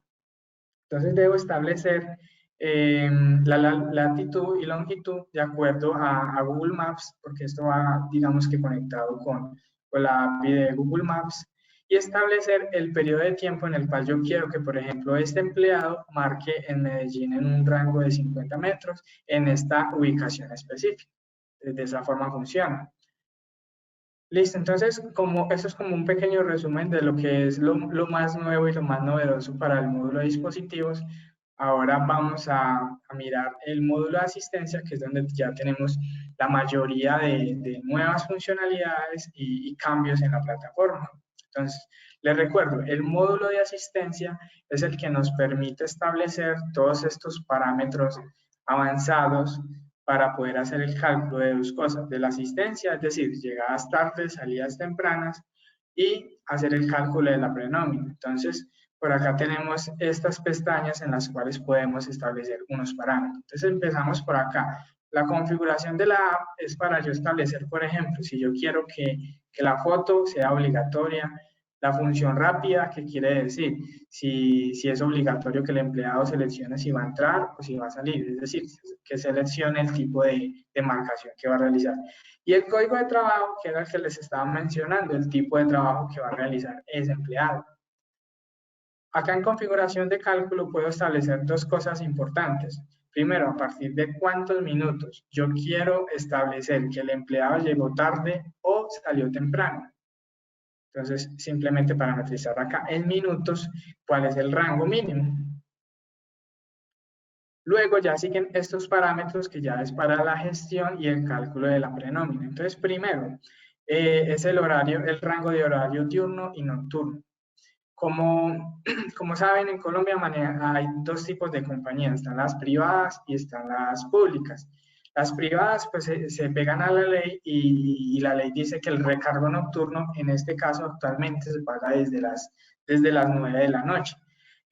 Entonces debo establecer la latitud y longitud de acuerdo a Google Maps, porque esto va, digamos que conectado con la API de Google Maps, y establecer el periodo de tiempo en el cual yo quiero que, por ejemplo, este empleado marque en Medellín en un rango de 50 metros en esta ubicación específica. De esa forma funciona. Listo, entonces eso es como un pequeño resumen de lo que es lo más nuevo y lo más novedoso para el módulo de dispositivos. Ahora vamos a mirar el módulo de asistencia, que es donde ya tenemos la mayoría de nuevas funcionalidades y cambios en la plataforma. Entonces, les recuerdo, el módulo de asistencia es el que nos permite establecer todos estos parámetros avanzados para poder hacer el cálculo de dos cosas, de la asistencia, es decir, llegadas tardes, salidas tempranas, y hacer el cálculo de la prenómina. Entonces, por acá tenemos estas pestañas en las cuales podemos establecer unos parámetros. Entonces, empezamos por acá. La configuración de la app es para yo establecer, por ejemplo, si yo quiero que la foto sea obligatoria, la función rápida, ¿qué quiere decir? Si es obligatorio que el empleado seleccione si va a entrar o si va a salir, es decir, que seleccione el tipo de marcación que va a realizar. Y el código de trabajo, que era el que les estaba mencionando, el tipo de trabajo que va a realizar ese empleado. Acá en configuración de cálculo puedo establecer dos cosas importantes. Primero, a partir de cuántos minutos yo quiero establecer que el empleado llegó tarde o salió temprano. Entonces, simplemente parametrizar acá en minutos cuál es el rango mínimo. Luego ya siguen estos parámetros que ya es para la gestión y el cálculo de la prenómina. Entonces, primero, es el rango de horario diurno y nocturno. Como saben, en Colombia hay dos tipos de compañías, están las privadas y están las públicas. Las privadas pues se pegan a la ley y la ley dice que el recargo nocturno, en este caso actualmente se paga desde las 9 de la noche.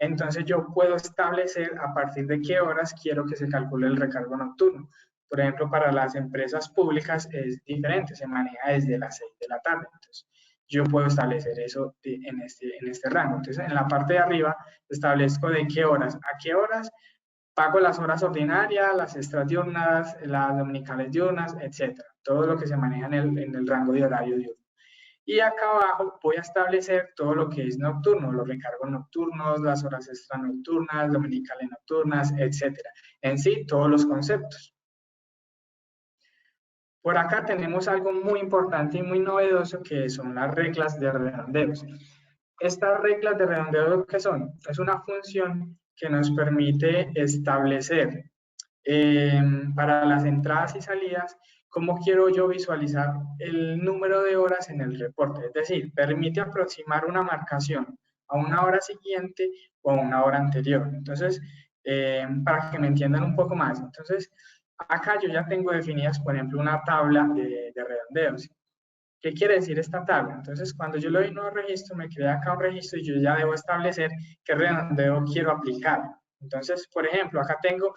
Entonces yo puedo establecer a partir de qué horas quiero que se calcule el recargo nocturno. Por ejemplo, para las empresas públicas es diferente, se maneja desde las 6 de la tarde. Entonces, yo puedo establecer eso en este rango. Entonces, en la parte de arriba establezco de qué horas a qué horas pago las horas ordinarias, las extras diurnas, las dominicales diurnas, etc. Todo lo que se maneja en el rango de horario diurno. Y acá abajo voy a establecer todo lo que es nocturno, los recargos nocturnos, las horas extra nocturnas, dominicales nocturnas, etc. En sí, todos los conceptos. Por acá tenemos algo muy importante y muy novedoso que son las reglas de redondeos. Estas reglas de redondeo, ¿qué son? Es una función que nos permite establecer para las entradas y salidas cómo quiero yo visualizar el número de horas en el reporte. Es decir, permite aproximar una marcación a una hora siguiente o a una hora anterior. Entonces, para que me entiendan un poco más. Entonces, acá yo ya tengo definidas, por ejemplo, una tabla de redondeos. ¿Qué quiere decir esta tabla? Entonces, cuando yo le doy nuevo registro, me crea acá un registro y yo ya debo establecer qué redondeo quiero aplicar. Entonces, por ejemplo, acá tengo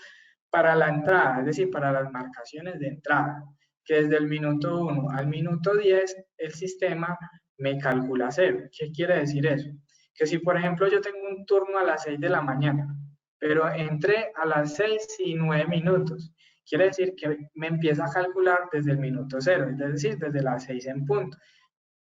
para la entrada, es decir, para las marcaciones de entrada, que desde el minuto 1 al minuto 10 el sistema me calcula 0. ¿Qué quiere decir eso? Que si, por ejemplo, yo tengo un turno a las 6 de la mañana, pero entré a las 6 y 9 minutos, quiere decir que me empieza a calcular desde el minuto 0, es decir, desde las 6 en punto.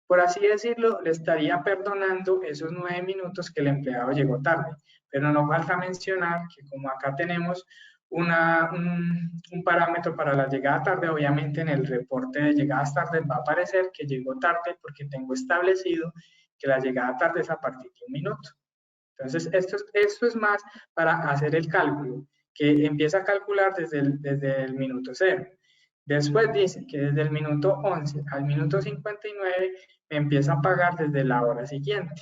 Por así decirlo, le estaría perdonando esos 9 minutos que el empleado llegó tarde. Pero no falta mencionar que como acá tenemos un parámetro para la llegada tarde, obviamente en el reporte de llegadas tardes va a aparecer que llegó tarde porque tengo establecido que la llegada tarde es a partir de 1 minuto. Entonces, esto es más para hacer el cálculo, que empieza a calcular desde el minuto 0. Después dice que desde el minuto 11 al minuto 59 me empieza a pagar desde la hora siguiente.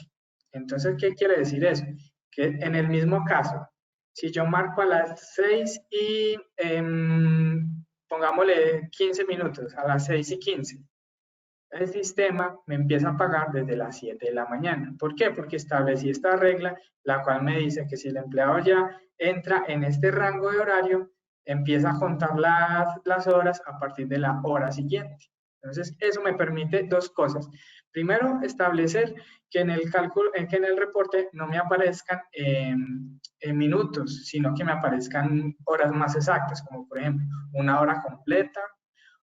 Entonces, ¿qué quiere decir eso? Que en el mismo caso, si yo marco a las 6 y pongámosle 15 minutos, a las 6:15. El sistema me empieza a pagar desde las 7 de la mañana. ¿Por qué? Porque establecí esta regla, la cual me dice que si el empleado ya entra en este rango de horario, empieza a contar las horas a partir de la hora siguiente. Entonces, eso me permite dos cosas. Primero, establecer que en el cálculo, que en el reporte no me aparezcan en minutos, sino que me aparezcan horas más exactas, como por ejemplo, una hora completa,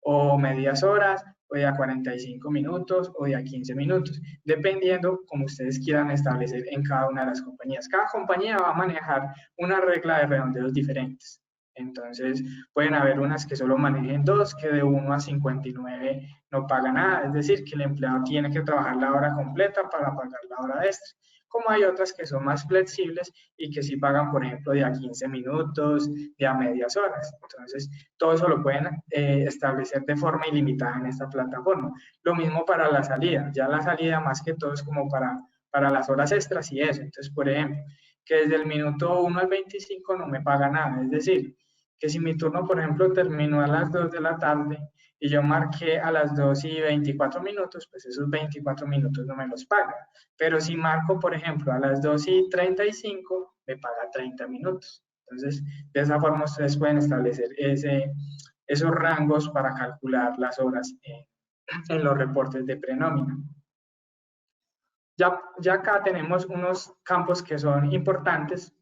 o medias horas, o de a 45 minutos, o de a 15 minutos, dependiendo como ustedes quieran establecer en cada una de las compañías. Cada compañía va a manejar una regla de redondeos diferentes. Entonces, pueden haber unas que solo manejen 2, que de 1 a 59 no paga nada, es decir, que el empleado tiene que trabajar la hora completa para pagar la hora extra. Como hay otras que son más flexibles y que sí pagan, por ejemplo, de a 15 minutos, de a medias horas. Entonces, todo eso lo pueden establecer de forma ilimitada en esta plataforma. Lo mismo para la salida. Ya la salida más que todo es como para las horas extras y eso. Entonces, por ejemplo, que desde el minuto 1 al 25 no me paga nada. Es decir, que si mi turno, por ejemplo, terminó a las 2 de la tarde y yo marqué a las 2:24, pues esos 24 minutos no me los paga. Pero si marco, por ejemplo, a las 2:35, me paga 30 minutos. Entonces, de esa forma ustedes pueden establecer esos rangos para calcular las horas en los reportes de prenómina. Ya acá tenemos unos campos que son importantes,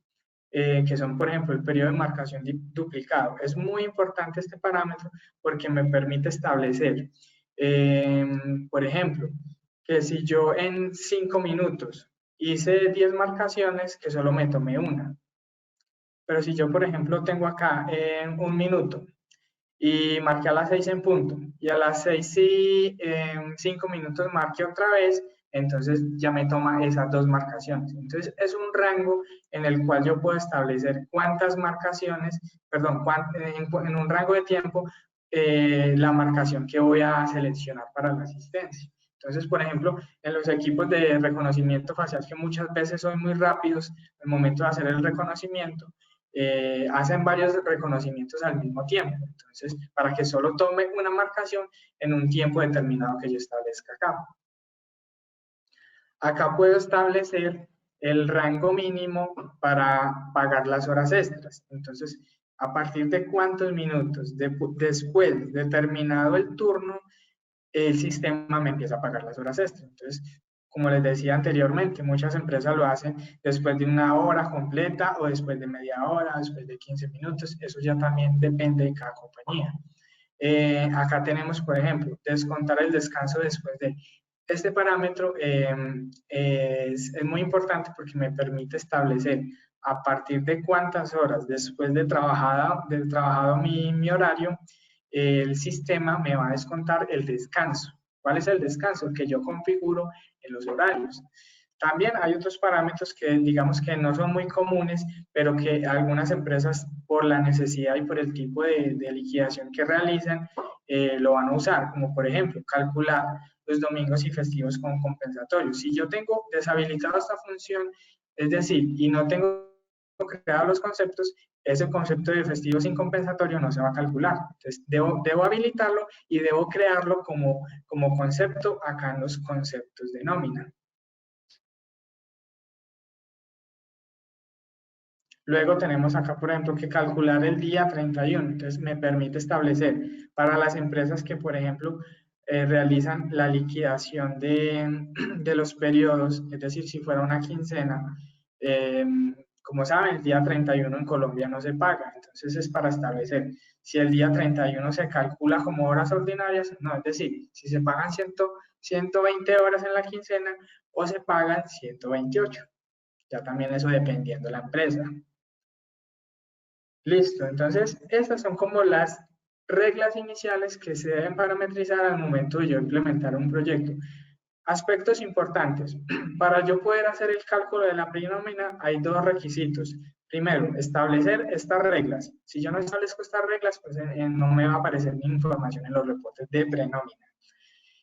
que son, por ejemplo, el periodo de marcación duplicado. Es muy importante este parámetro porque me permite establecer, por ejemplo, que si yo en 5 minutos hice 10 marcaciones, que solo me tomé una. Pero si yo, por ejemplo, tengo acá en 1 minuto y marqué a las 6 en punto, y a las 6 y 5 minutos marqué otra vez, entonces ya me toma esas 2 marcaciones. Entonces es un rango en el cual yo puedo establecer cuántas marcaciones, perdón, en un rango de tiempo, la marcación que voy a seleccionar para la asistencia. Entonces, por ejemplo, en los equipos de reconocimiento facial, que muchas veces son muy rápidos al momento de hacer el reconocimiento, hacen varios reconocimientos al mismo tiempo. Entonces, para que solo tome una marcación en un tiempo determinado que yo establezca acá. Acá puedo establecer el rango mínimo para pagar las horas extras. Entonces, a partir de cuántos minutos después de terminado el turno, el sistema me empieza a pagar las horas extras. Entonces, como les decía anteriormente, muchas empresas lo hacen después de una hora completa o después de media hora, después de 15 minutos. Eso ya también depende de cada compañía. Acá tenemos, por ejemplo, descontar el descanso después de. Este parámetro es muy importante porque me permite establecer a partir de cuántas horas después de trabajado mi horario, el sistema me va a descontar el descanso. ¿Cuál es el descanso? Que yo configuro en los horarios. También hay otros parámetros que digamos que no son muy comunes, pero que algunas empresas por la necesidad y por el tipo de liquidación que realizan, lo van a usar, como por ejemplo calcular los domingos y festivos con compensatorios. Si yo tengo deshabilitado esta función, es decir, y no tengo creado los conceptos, ese concepto de festivo sin compensatorio no se va a calcular. Entonces, debo habilitarlo y debo crearlo como concepto acá en los conceptos de nómina. Luego tenemos acá, por ejemplo, que calcular el día 31. Entonces, me permite establecer para las empresas que, por ejemplo, realizan la liquidación de los periodos, es decir, si fuera una quincena, como saben, el día 31 en Colombia no se paga. Entonces, es para establecer si el día 31 se calcula como horas ordinarias, no, es decir, si se pagan 120 horas en la quincena o se pagan 128. Ya también eso dependiendo de la empresa. Listo, entonces estas son como las reglas iniciales que se deben parametrizar al momento de yo implementar un proyecto. Aspectos importantes. Para yo poder hacer el cálculo de la prenómina hay dos requisitos. Primero, establecer estas reglas. Si yo no establezco estas reglas, pues no me va a aparecer mi información en los reportes de prenómina.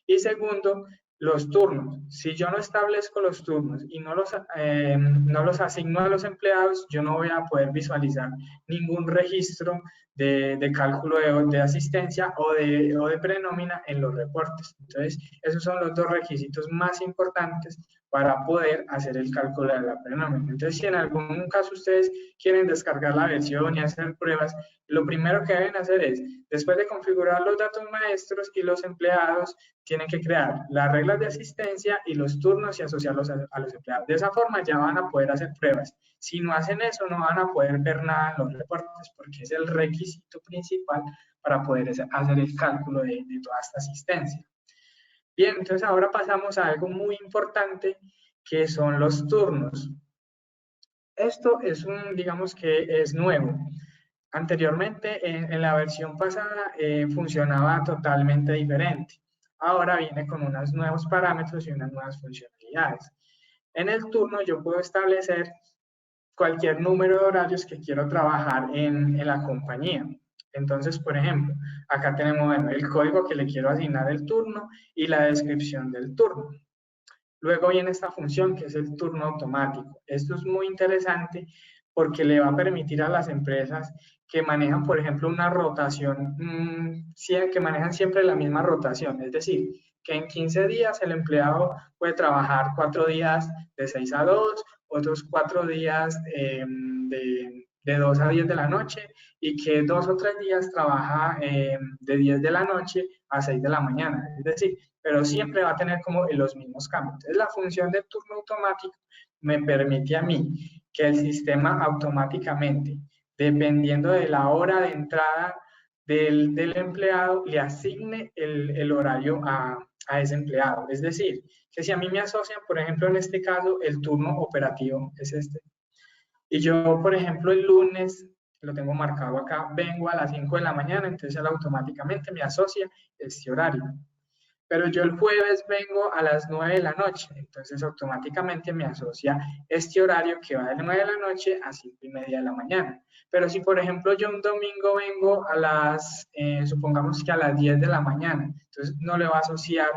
Y segundo, los turnos. Si yo no establezco los turnos y no los asigno a los empleados, yo no voy a poder visualizar ningún registro de cálculo de asistencia o de prenómina en los reportes. Entonces, esos son los dos requisitos más importantes para poder hacer el cálculo de la prenómina. Entonces, si en algún caso ustedes quieren descargar la versión y hacer pruebas, lo primero que deben hacer es, después de configurar los datos maestros y los empleados, tienen que crear las reglas de asistencia y los turnos y asociarlos a los empleados. De esa forma ya van a poder hacer pruebas. Si no hacen eso, no van a poder ver nada en los reportes, porque es el requisito principal para poder hacer el cálculo de toda esta asistencia. Bien, entonces ahora pasamos a algo muy importante, que son los turnos. Esto es digamos que es nuevo. Anteriormente, en la versión pasada, funcionaba totalmente diferente. Ahora viene con unos nuevos parámetros y unas nuevas funcionalidades. En el turno yo puedo establecer cualquier número de horarios que quiero trabajar en la compañía. Entonces, por ejemplo, acá tenemos bueno, el código que le quiero asignar el turno y la descripción del turno. Luego viene esta función que es el turno automático. Esto es muy interesante porque le va a permitir a las empresas que manejan, por ejemplo, una rotación, que manejan siempre la misma rotación, es decir, que en 15 días el empleado puede trabajar 4 días de 6 a 2, otros 4 días de 2 a 10 de la noche y que 2 o 3 días trabaja de 10 de la noche a 6 de la mañana. Es decir, pero siempre va a tener como los mismos cambios. Entonces, la función del turno automático me permite a mí que el sistema automáticamente, dependiendo de la hora de entrada del empleado, le asigne el horario a ese empleado. Es decir, que si a mí me asocian, por ejemplo, en este caso, el turno operativo es este. Y yo, por ejemplo, el lunes, lo tengo marcado acá, vengo a las 5 de la mañana, entonces él automáticamente me asocia este horario. Pero yo el jueves vengo a las 9 de la noche, entonces automáticamente me asocia este horario que va de 9 de la noche a 5 y media de la mañana. Pero si, por ejemplo, yo un domingo vengo a supongamos que a las 10 de la mañana, entonces no le va a asociar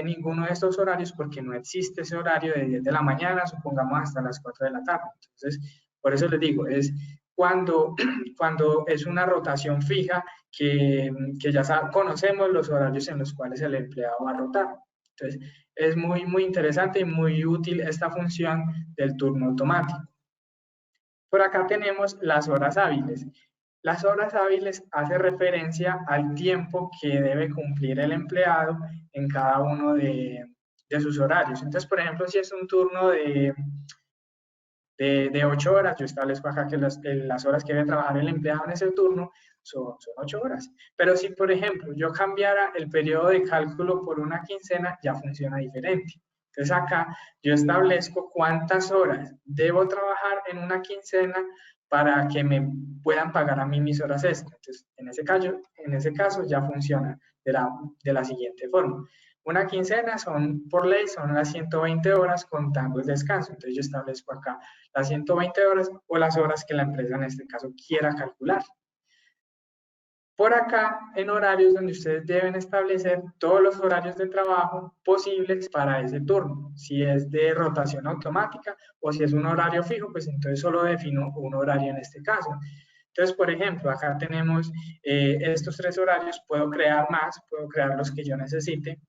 ninguno de estos horarios porque no existe ese horario de 10 de la mañana, supongamos hasta las 4 de la tarde. Entonces, por eso les digo, es cuando es una rotación fija que ya conocemos los horarios en los cuales el empleado va a rotar. Entonces, es muy, muy interesante y muy útil esta función del turno automático. Por acá tenemos las horas hábiles. Las horas hábiles hace referencia al tiempo que debe cumplir el empleado en cada uno de sus horarios. Entonces, por ejemplo, si es un turno de 8 horas, yo establezco acá que las horas que debe trabajar el empleado en ese turno son 8 horas. Pero si, por ejemplo, yo cambiara el periodo de cálculo por una quincena, ya funciona diferente. Entonces acá yo establezco cuántas horas debo trabajar en una quincena para que me puedan pagar a mí mis horas extras. Entonces, en ese caso ya funciona de la siguiente forma. Una quincena por ley, son las 120 horas contando el descanso. Entonces yo establezco acá las 120 horas o las horas que la empresa en este caso quiera calcular. Por acá, en horarios donde ustedes deben establecer todos los horarios de trabajo posibles para ese turno. Si es de rotación automática o si es un horario fijo, pues entonces solo defino un horario en este caso. Entonces, por ejemplo, acá tenemos estos 3 horarios, puedo crear más, puedo crear los que yo necesite.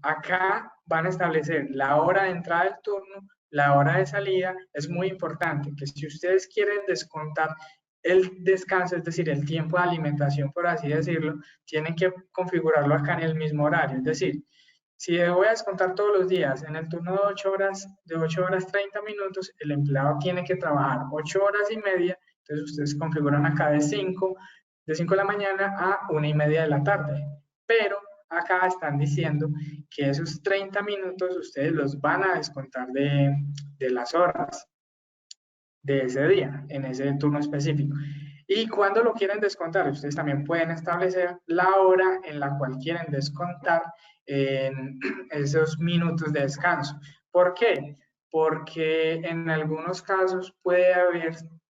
Acá van a establecer la hora de entrada del turno, la hora de salida. Es muy importante que si ustedes quieren descontar el descanso, es decir, el tiempo de alimentación, por así decirlo, tienen que configurarlo acá en el mismo horario. Es decir, si voy a descontar todos los días en el turno de 8 horas 30 minutos, el empleado tiene que trabajar 8 horas y media. Entonces ustedes configuran acá de 5 de la mañana a 1 y media de la tarde. Pero acá están diciendo que esos 30 minutos ustedes los van a descontar de las horas de ese día, en ese turno específico. Y cuando lo quieren descontar, ustedes también pueden establecer la hora en la cual quieren descontar en esos minutos de descanso. ¿Por qué? Porque en algunos casos puede haber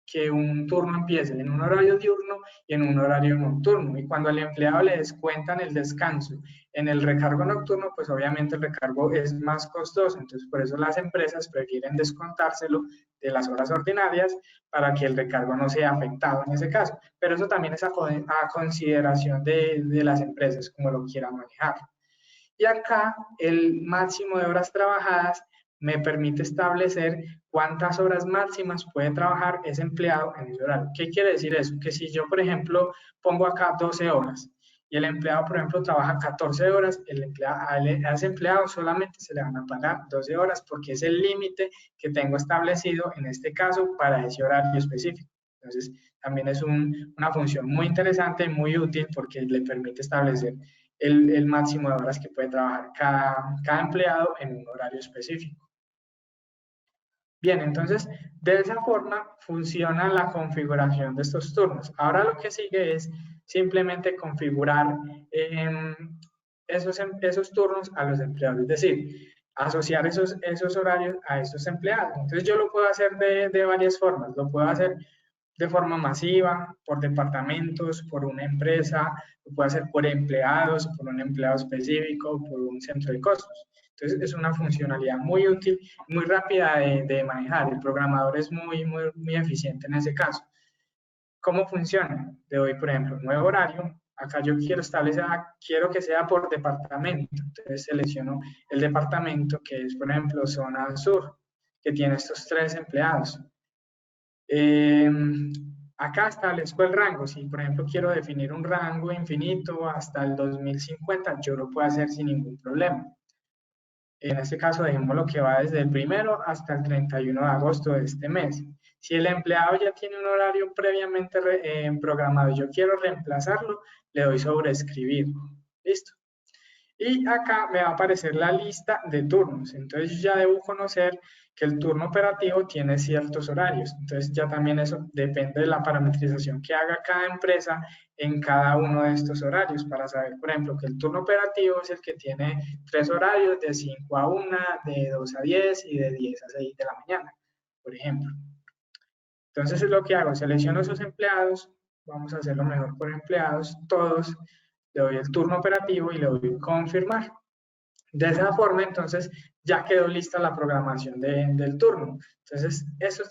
que un turno empiece en un horario diurno y en un horario nocturno. Y cuando al empleado le descuentan el descanso en el recargo nocturno, pues obviamente el recargo es más costoso. Entonces, por eso las empresas prefieren descontárselo de las horas ordinarias para que el recargo no sea afectado en ese caso. Pero eso también es a consideración de las empresas, como lo quieran manejar. Y acá el máximo de horas trabajadas me permite establecer cuántas horas máximas puede trabajar ese empleado en ese horario. ¿Qué quiere decir eso? Que si yo, por ejemplo, pongo acá 12 horas y el empleado, por ejemplo, trabaja 14 horas, a ese empleado solamente se le van a pagar 12 horas porque es el límite que tengo establecido en este caso para ese horario específico. Entonces, también es una función muy interesante y muy útil porque le permite establecer el máximo de horas que puede trabajar cada empleado en un horario específico. Bien, entonces, de esa forma funciona la configuración de estos turnos. Ahora lo que sigue es simplemente configurar esos turnos a los empleados, es decir, asociar esos horarios a estos empleados. Entonces, yo lo puedo hacer de varias formas. Lo puedo hacer de forma masiva, por departamentos, por una empresa, lo puede hacer por empleados, por un empleado específico, por un centro de costos. Entonces, es una funcionalidad muy útil, muy rápida de manejar. El programador es muy eficiente en ese caso. ¿Cómo funciona? Le doy, por ejemplo, un nuevo horario. Acá yo quiero establecer, quiero que sea por departamento. Entonces, selecciono el departamento que es, por ejemplo, zona sur, que tiene estos 3 empleados. Acá establezco el rango. Si, por ejemplo, quiero definir un rango infinito hasta el 2050, yo lo puedo hacer sin ningún problema. En este caso, dejemos lo que va desde el 1 hasta el 31 de agosto de este mes. Si el empleado ya tiene un horario previamente programado y yo quiero reemplazarlo, le doy sobre escribir. Listo. Y acá me va a aparecer la lista de turnos. Entonces ya debo conocer que el turno operativo tiene ciertos horarios. Entonces ya también eso depende de la parametrización que haga cada empresa en cada uno de estos horarios para saber, por ejemplo, que el turno operativo es el que tiene 3 horarios de 5 a 1, de 2 a 10 y de 10 a 6 de la mañana, por ejemplo. Entonces es lo que hago, selecciono esos empleados, vamos a hacerlo mejor por empleados, todos, le doy el turno operativo y le doy confirmar. De esa forma, entonces, ya quedó lista la programación del turno. Entonces, esos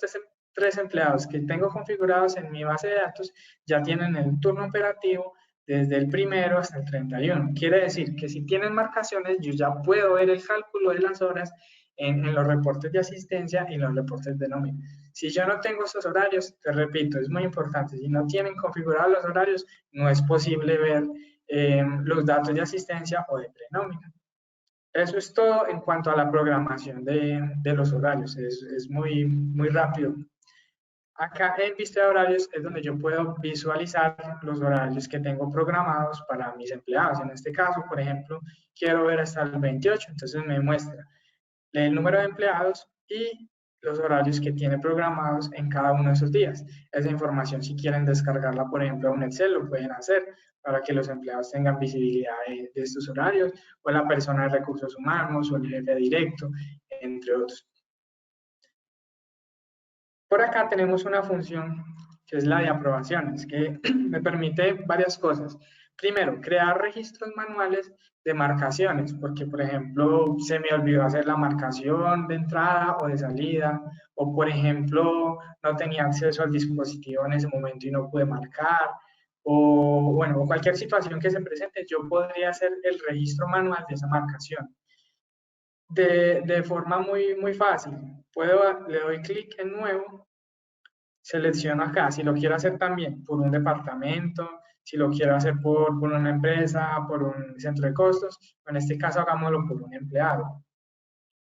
3 empleados que tengo configurados en mi base de datos ya tienen el turno operativo desde el 1 hasta el 31. Quiere decir que si tienen marcaciones, yo ya puedo ver el cálculo de las horas en los reportes de asistencia y en los reportes de nómina. Si yo no tengo esos horarios, te repito, es muy importante, si no tienen configurados los horarios, no es posible ver los datos de asistencia o de prenómina. Eso es todo en cuanto a la programación de los horarios, es muy rápido. Acá en vista de horarios es donde yo puedo visualizar los horarios que tengo programados para mis empleados. En este caso, por ejemplo, quiero ver hasta el 28, entonces me muestra el número de empleados y los horarios que tiene programados en cada uno de esos días. Esa información, si quieren descargarla, por ejemplo, a un Excel, lo pueden hacer para que los empleados tengan visibilidad de estos horarios, o la persona de recursos humanos, o el jefe directo, entre otros. Por acá tenemos una función que es la de aprobaciones, que me permite varias cosas. Primero, crear registros manuales de marcaciones, porque, por ejemplo, se me olvidó hacer la marcación de entrada o de salida, o, por ejemplo, no tenía acceso al dispositivo en ese momento y no pude marcar, o, bueno, o cualquier situación que se presente, yo podría hacer el registro manual de esa marcación. De forma muy fácil. Le doy clic en nuevo, selecciono acá, si lo quiero hacer también por un departamento, si lo quiero hacer por una empresa, por un centro de costos, en este caso hagámoslo por un empleado.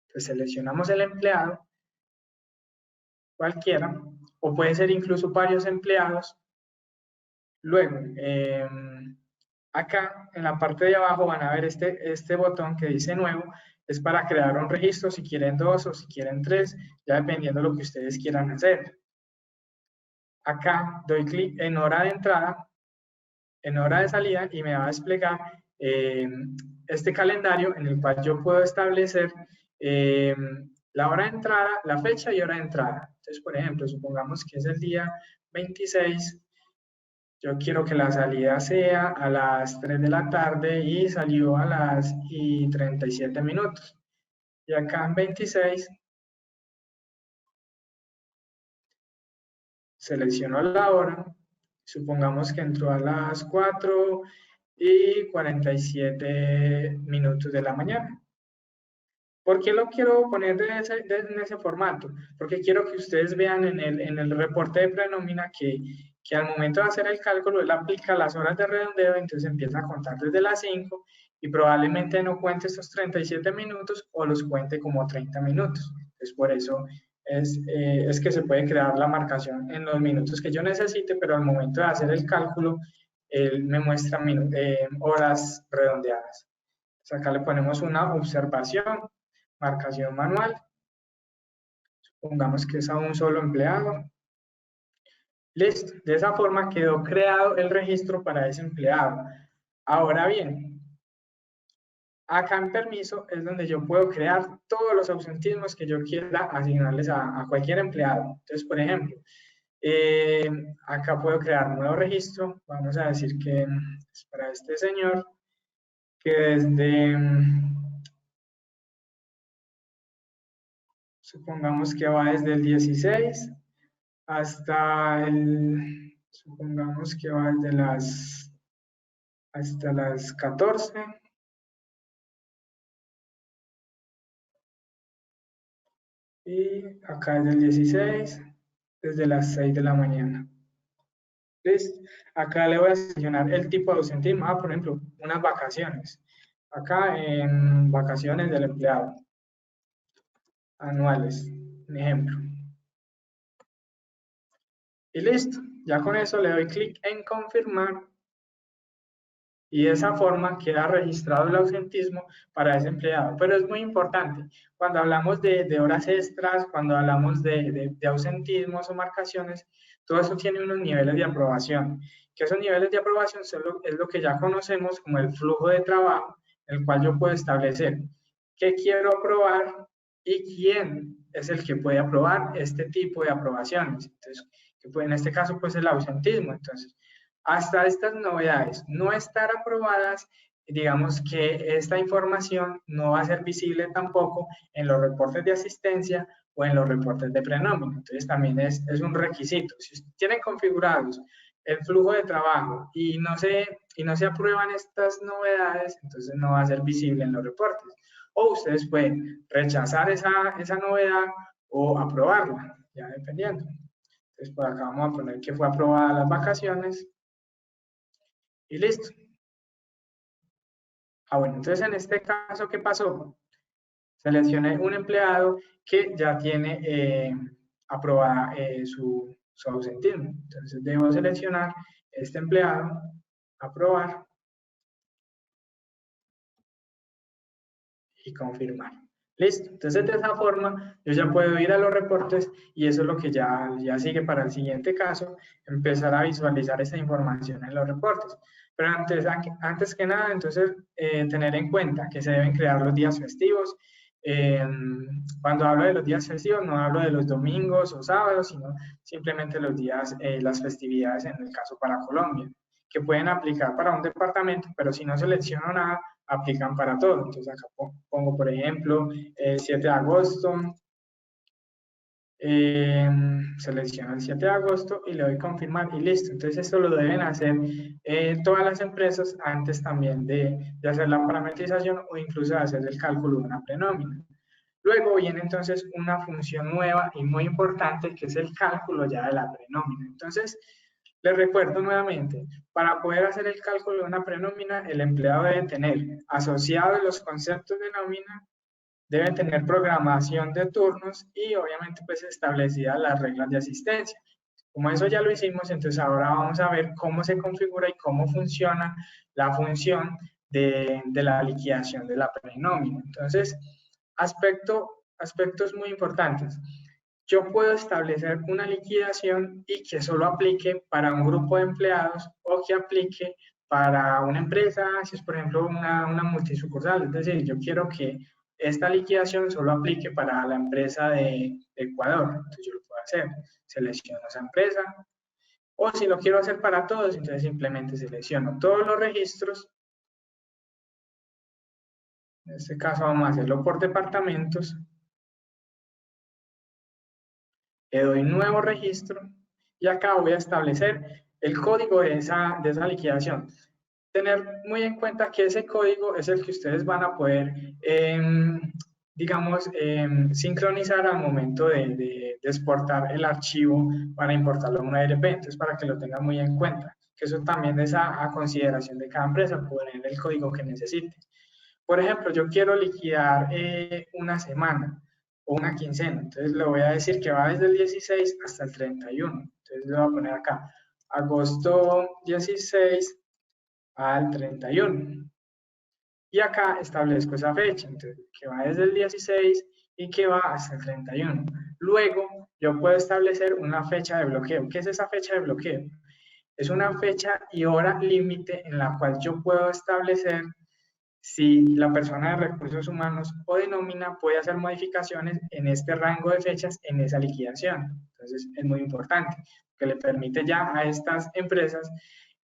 Entonces seleccionamos el empleado, cualquiera, o puede ser incluso varios empleados. Luego, acá en la parte de abajo van a ver este botón que dice nuevo, es para crear un registro si quieren 2 o si quieren 3, ya dependiendo de lo que ustedes quieran hacer. Acá doy clic en hora de entrada, en hora de salida y me va a desplegar este calendario en el cual yo puedo establecer la hora de entrada, la fecha y hora de entrada. Entonces, por ejemplo, supongamos que es el día 26, yo quiero que la salida sea a las 3 de la tarde y salió a las 37 minutos. Y acá en 26 selecciono la hora, supongamos que entró a las 4:47 de la mañana. ¿Por qué lo quiero poner en ese formato? Porque quiero que ustedes vean en el reporte de prenómina que al momento de hacer el cálculo, él aplica las horas de redondeo, entonces empieza a contar desde las 5 y probablemente no cuente estos 37 minutos o los cuente como 30 minutos. Entonces, por eso es que se puede crear la marcación en los minutos que yo necesite, pero al momento de hacer el cálculo, él me muestra horas redondeadas. Entonces, acá le ponemos una observación, marcación manual. Supongamos que es a un solo empleado. Listo. De esa forma quedó creado el registro para ese empleado. Ahora bien, acá en permiso es donde yo puedo crear todos los ausentismos que yo quiera asignarles a cualquier empleado. Entonces, por ejemplo, acá puedo crear un nuevo registro. Vamos a decir que es para este señor, que desde, supongamos que va desde el 16 hasta supongamos que va desde hasta las 14. Y acá es del 16, desde las 6 de la mañana. ¿Listo? Acá le voy a seleccionar el tipo de ausentismo. Por ejemplo, unas vacaciones. Acá en vacaciones del empleado. Anuales. Un ejemplo. Y listo. Ya con eso le doy clic en confirmar. Y de esa forma queda registrado el ausentismo para ese empleado. Pero es muy importante, cuando hablamos de horas extras, cuando hablamos de ausentismos o marcaciones, todo eso tiene unos niveles de aprobación, que esos niveles de aprobación es lo que ya conocemos como el flujo de trabajo, el cual yo puedo establecer qué quiero aprobar y quién es el que puede aprobar este tipo de aprobaciones. Entonces, en este caso, pues el ausentismo. Entonces, hasta estas novedades no estar aprobadas, digamos que esta información no va a ser visible tampoco en los reportes de asistencia o en los reportes de prenómina. Entonces también es un requisito. Si tienen configurados el flujo de trabajo y no se aprueban estas novedades, entonces no va a ser visible en los reportes. O ustedes pueden rechazar esa novedad o aprobarla, ya dependiendo. Entonces por acá vamos a poner que fue aprobada las vacaciones. Y listo. Bueno, entonces en este caso, ¿qué pasó? Seleccioné un empleado que ya tiene aprobada su ausentismo. Entonces debo seleccionar este empleado, aprobar y confirmar. Listo. Entonces de esa forma yo ya puedo ir a los reportes y eso es lo que ya sigue para el siguiente caso, empezar a visualizar esa información en los reportes. Pero antes que nada, entonces, tener en cuenta que se deben crear los días festivos. Cuando hablo de los días festivos, no hablo de los domingos o sábados, sino simplemente los días, las festividades en el caso para Colombia, que pueden aplicar para un departamento, pero si no selecciono nada, aplican para todo. Entonces acá pongo, por ejemplo, 7 de agosto, selecciono el 7 de agosto y le doy confirmar y listo. Entonces esto lo deben hacer todas las empresas antes también de hacer la parametrización o incluso de hacer el cálculo de una prenómina. Luego viene entonces una función nueva y muy importante que es el cálculo ya de la prenómina. Entonces, les recuerdo nuevamente, para poder hacer el cálculo de una prenómina, el empleado debe tener asociados los conceptos de nómina, debe tener programación de turnos y obviamente pues establecidas las reglas de asistencia. Como eso ya lo hicimos, entonces ahora vamos a ver cómo se configura y cómo funciona la función de la liquidación de la prenómina. Entonces, aspectos muy importantes. Yo puedo establecer una liquidación y que solo aplique para un grupo de empleados o que aplique para una empresa, si es por ejemplo una multisucursal. Es decir, yo quiero que esta liquidación solo aplique para la empresa de Ecuador. Entonces yo lo puedo hacer, selecciono esa empresa, o si lo quiero hacer para todos, entonces simplemente selecciono todos los registros. En este caso vamos a hacerlo por departamentos. Le doy nuevo registro y acá voy a establecer el código de esa liquidación. Tener muy en cuenta que ese código es el que ustedes van a poder, digamos, sincronizar al momento de exportar el archivo para importarlo a una ERP. Entonces, para que lo tengan muy en cuenta, que eso también es a consideración de cada empresa, poner el código que necesite. Por ejemplo, yo quiero liquidar una semana o una quincena, entonces le voy a decir que va desde el 16 hasta el 31. Entonces le voy a poner acá, agosto 16 al 31. Y acá establezco esa fecha, entonces, que va desde el 16 y que va hasta el 31. Luego, yo puedo establecer una fecha de bloqueo. ¿Qué es esa fecha de bloqueo? Es una fecha y hora límite en la cual yo puedo establecer si la persona de recursos humanos o de nómina puede hacer modificaciones en este rango de fechas en esa liquidación. Entonces, es muy importante, que le permite ya a estas empresas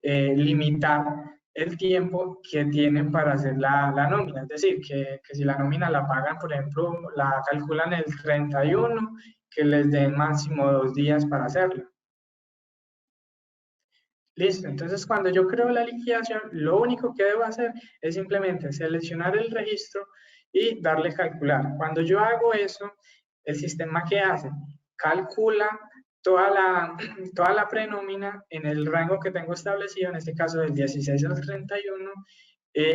limitar el tiempo que tienen para hacer la nómina. Es decir, que si la nómina la pagan, por ejemplo, la calculan el 31, que les den máximo 2 días para hacerlo. Listo, entonces cuando yo creo la liquidación, lo único que debo hacer es simplemente seleccionar el registro y darle calcular. Cuando yo hago eso, el sistema ¿qué hace? Calcula toda la prenómina en el rango que tengo establecido, en este caso del 16 al 31.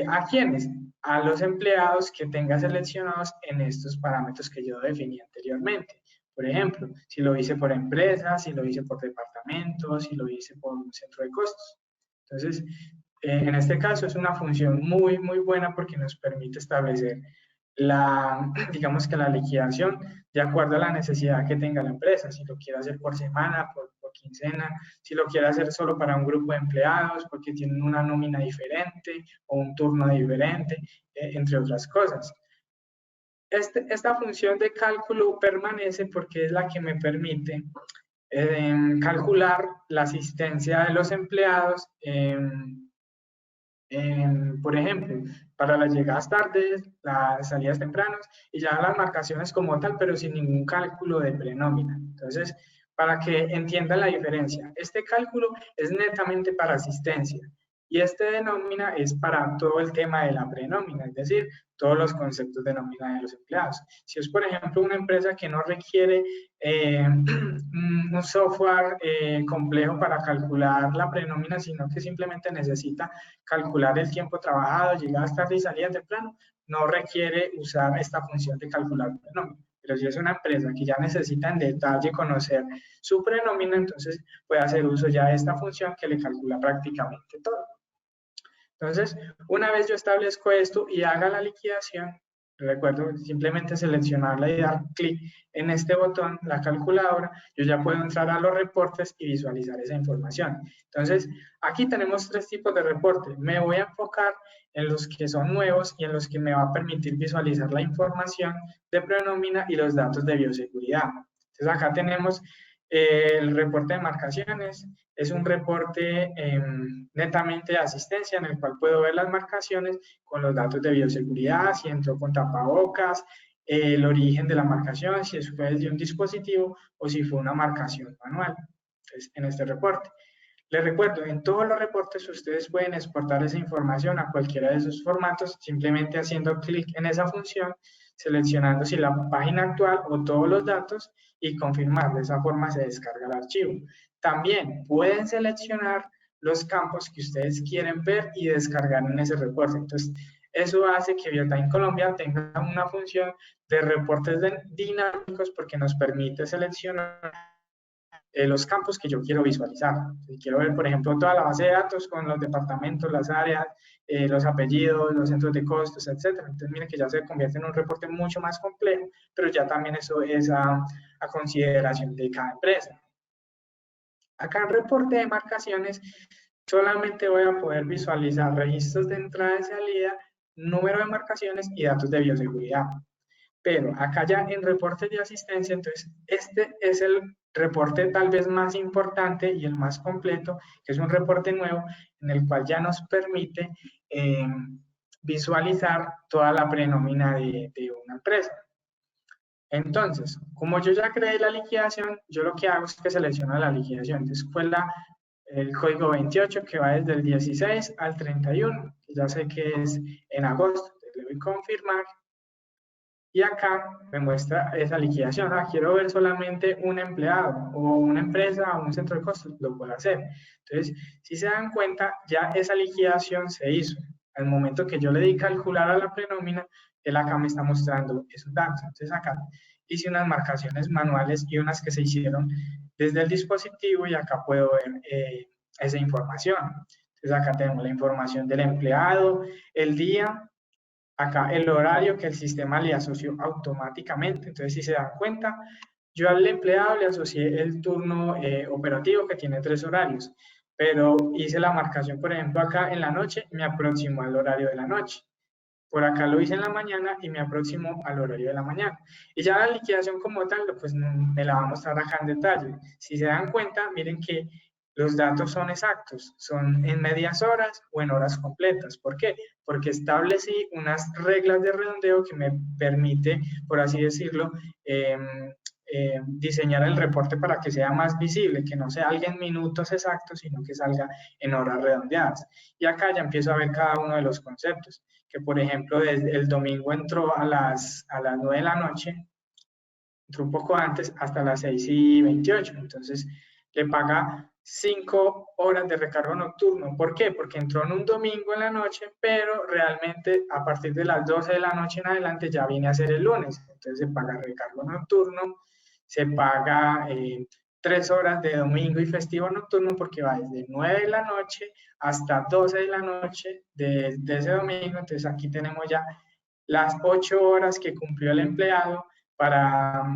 ¿A quiénes? A los empleados que tenga seleccionados en estos parámetros que yo definí anteriormente. Por ejemplo, si lo hice por empresa, si lo hice por departamento, si lo hice por un centro de costos. Entonces, en este caso es una función muy, muy buena porque nos permite establecer digamos que la liquidación de acuerdo a la necesidad que tenga la empresa. Si lo quiere hacer por semana, por quincena, si lo quiere hacer solo para un grupo de empleados porque tienen una nómina diferente o un turno diferente, entre otras cosas. Esta función de cálculo permanece porque es la que me permite calcular la asistencia de los empleados, por ejemplo, para las llegadas tardes, las salidas tempranas y ya las marcaciones como tal, pero sin ningún cálculo de prenómina. Entonces, para que entiendan la diferencia, este cálculo es netamente para asistencia y este de nómina es para todo el tema de la prenómina, es decir, todos los conceptos de nómina de los empleados. Si es, por ejemplo, una empresa que no requiere un software complejo para calcular la prenómina, sino que simplemente necesita calcular el tiempo trabajado, llegadas tarde y salida temprano, no requiere usar esta función de calcular prenómina. Pero si es una empresa que ya necesita en detalle conocer su prenómina, entonces puede hacer uso ya de esta función que le calcula prácticamente todo. Entonces, una vez yo establezco esto y haga la liquidación, recuerdo simplemente seleccionarla y dar clic en este botón, la calculadora, yo ya puedo entrar a los reportes y visualizar esa información. Entonces, aquí tenemos 3 tipos de reportes. Me voy a enfocar en los que son nuevos y en los que me va a permitir visualizar la información de prenómina y los datos de bioseguridad. Entonces, acá tenemos el reporte de marcaciones. Es un reporte netamente de asistencia en el cual puedo ver las marcaciones con los datos de bioseguridad, si entró con tapabocas, el origen de la marcación, si fue desde un dispositivo o si fue una marcación manual. Entonces, en este reporte. Les recuerdo, en todos los reportes ustedes pueden exportar esa información a cualquiera de esos formatos simplemente haciendo clic en esa función, seleccionando si la página actual o todos los datos y confirmar. De esa forma se descarga el archivo. También pueden seleccionar los campos que ustedes quieren ver y descargar en ese reporte. Entonces, eso hace que Biotime Colombia tenga una función de reportes dinámicos porque nos permite seleccionar los campos que yo quiero visualizar. Si quiero ver, por ejemplo, toda la base de datos con los departamentos, las áreas, los apellidos, los centros de costos, etc. Entonces, miren que ya se convierte en un reporte mucho más complejo, pero ya también eso es a consideración de cada empresa. Acá en reporte de marcaciones, solamente voy a poder visualizar registros de entrada y salida número de marcaciones y datos de bioseguridad. Pero acá ya en reportes de asistencia, entonces este es el reporte tal vez más importante y el más completo, que es un reporte nuevo en el cual ya nos permite visualizar toda la prenómina de una empresa. Entonces, como yo ya creé la liquidación, yo lo que hago es que selecciono la liquidación. Entonces, fue el código 28 que va desde el 16 al 31. Ya sé que es en agosto. Entonces, le voy a confirmar. Y acá me muestra esa liquidación. Ah, quiero ver solamente un empleado o una empresa o un centro de costos, lo puedo hacer. Entonces, si se dan cuenta, ya esa liquidación se hizo. Al momento que yo le di calcular a la prenómina, él acá me está mostrando esos datos. Entonces, acá hice unas marcaciones manuales y unas que se hicieron desde el dispositivo y acá puedo ver esa información. Entonces, acá tenemos la información del empleado, el día, acá el horario que el sistema le asoció automáticamente. Entonces, si se dan cuenta, yo al empleado le asocié el turno operativo que tiene 3 horarios, pero hice la marcación, por ejemplo, acá en la noche, me aproximó al horario de la noche. Por acá lo hice en la mañana y me aproximó al horario de la mañana. Y ya la liquidación como tal, pues me la vamos a mostrar acá en detalle. Si se dan cuenta, miren que los datos son exactos, son en medias horas o en horas completas. ¿Por qué? Porque establecí unas reglas de redondeo que me permite, por así decirlo, diseñar el reporte para que sea más visible, que no salga en minutos exactos, sino que salga en horas redondeadas. Y acá ya empiezo a ver cada uno de los conceptos, que por ejemplo desde el domingo entró a las 9 de la noche, entró un poco antes, hasta las 6:28. Entonces le paga 5 horas de recargo nocturno. ¿Por qué? Porque entró en un domingo en la noche, pero realmente a partir de las 12 de la noche en adelante ya viene a ser el lunes. Entonces se paga recargo nocturno, se paga 3 horas de domingo y festivo nocturno porque va desde 9 de la noche hasta 12 de la noche de ese domingo. Entonces aquí tenemos ya las 8 horas que cumplió el empleado para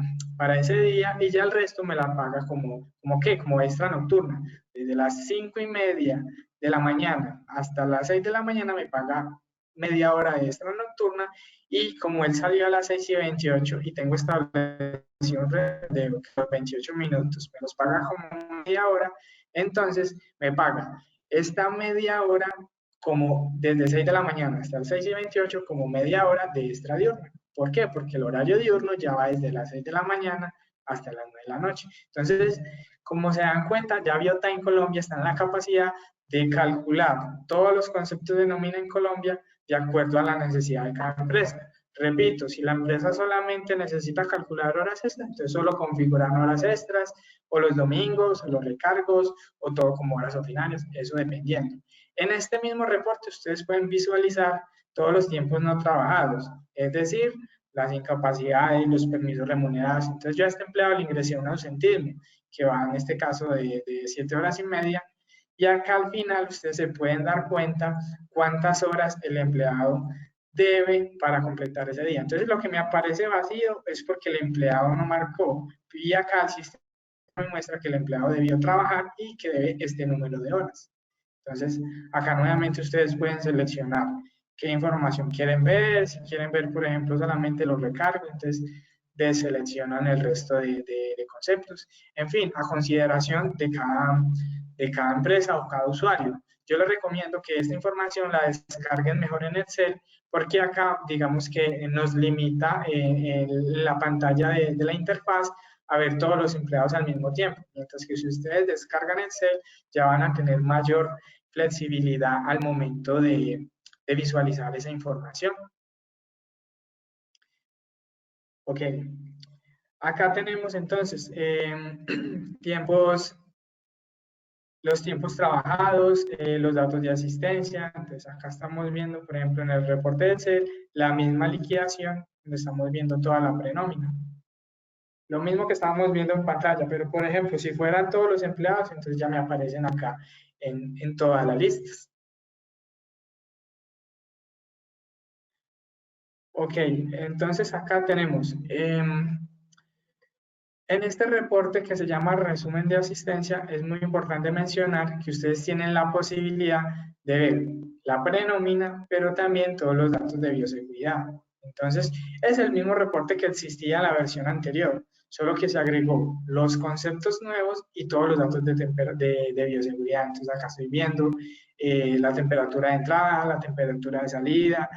ese día y ya el resto me la paga como extra nocturna. Desde las 5:30 de la mañana hasta las 6 de la mañana me paga media hora de extra nocturna y como él salió a las 6:28 y tengo establecido de 28 minutos, me los paga como media hora, entonces me paga esta media hora como desde 6 de la mañana hasta las 6:28 como media hora de extra diurna. ¿Por qué? Porque el horario diurno ya va desde las 6 de la mañana hasta las 9 de la noche. Entonces, como se dan cuenta, ya Biotime Colombia está en la capacidad de calcular todos los conceptos de nómina en Colombia de acuerdo a la necesidad de cada empresa. Repito, si la empresa solamente necesita calcular horas extras, entonces solo configuran horas extras, o los domingos, o los recargos, o todo como horas ordinarias, eso dependiendo. En este mismo reporte ustedes pueden visualizar todos los tiempos no trabajados, es decir, las incapacidades, los permisos remunerados. Entonces yo a este empleado le ingresé un ausentismo, que va en este caso de 7 horas y media, y acá al final ustedes se pueden dar cuenta cuántas horas el empleado debe para completar ese día. Entonces lo que me aparece vacío es porque el empleado no marcó, y acá el sistema me muestra que el empleado debió trabajar y que debe este número de horas. Entonces, acá nuevamente ustedes pueden seleccionar qué información quieren ver, si quieren ver, por ejemplo, solamente los recargos, entonces deseleccionan el resto de conceptos. En fin, a consideración de cada empresa o cada usuario. Yo les recomiendo que esta información la descarguen mejor en Excel, porque acá, digamos que nos limita la pantalla de la interfaz a ver todos los empleados al mismo tiempo, mientras que si ustedes descargan Excel, ya van a tener mayor flexibilidad al momento de visualizar esa información. Ok, acá tenemos entonces los tiempos trabajados, los datos de asistencia. Entonces acá estamos viendo, por ejemplo, en el reporte de Excel, la misma liquidación, donde estamos viendo toda la prenómina. Lo mismo que estábamos viendo en pantalla, pero por ejemplo, si fueran todos los empleados, entonces ya me aparecen acá en todas las listas. Ok, entonces acá tenemos, en este reporte que se llama resumen de asistencia, es muy importante mencionar que ustedes tienen la posibilidad de ver la prenómina, pero también todos los datos de bioseguridad. Entonces, es el mismo reporte que existía en la versión anterior, solo que se agregó los conceptos nuevos y todos los datos de bioseguridad. Entonces, acá estoy viendo la temperatura de entrada, la temperatura de salida,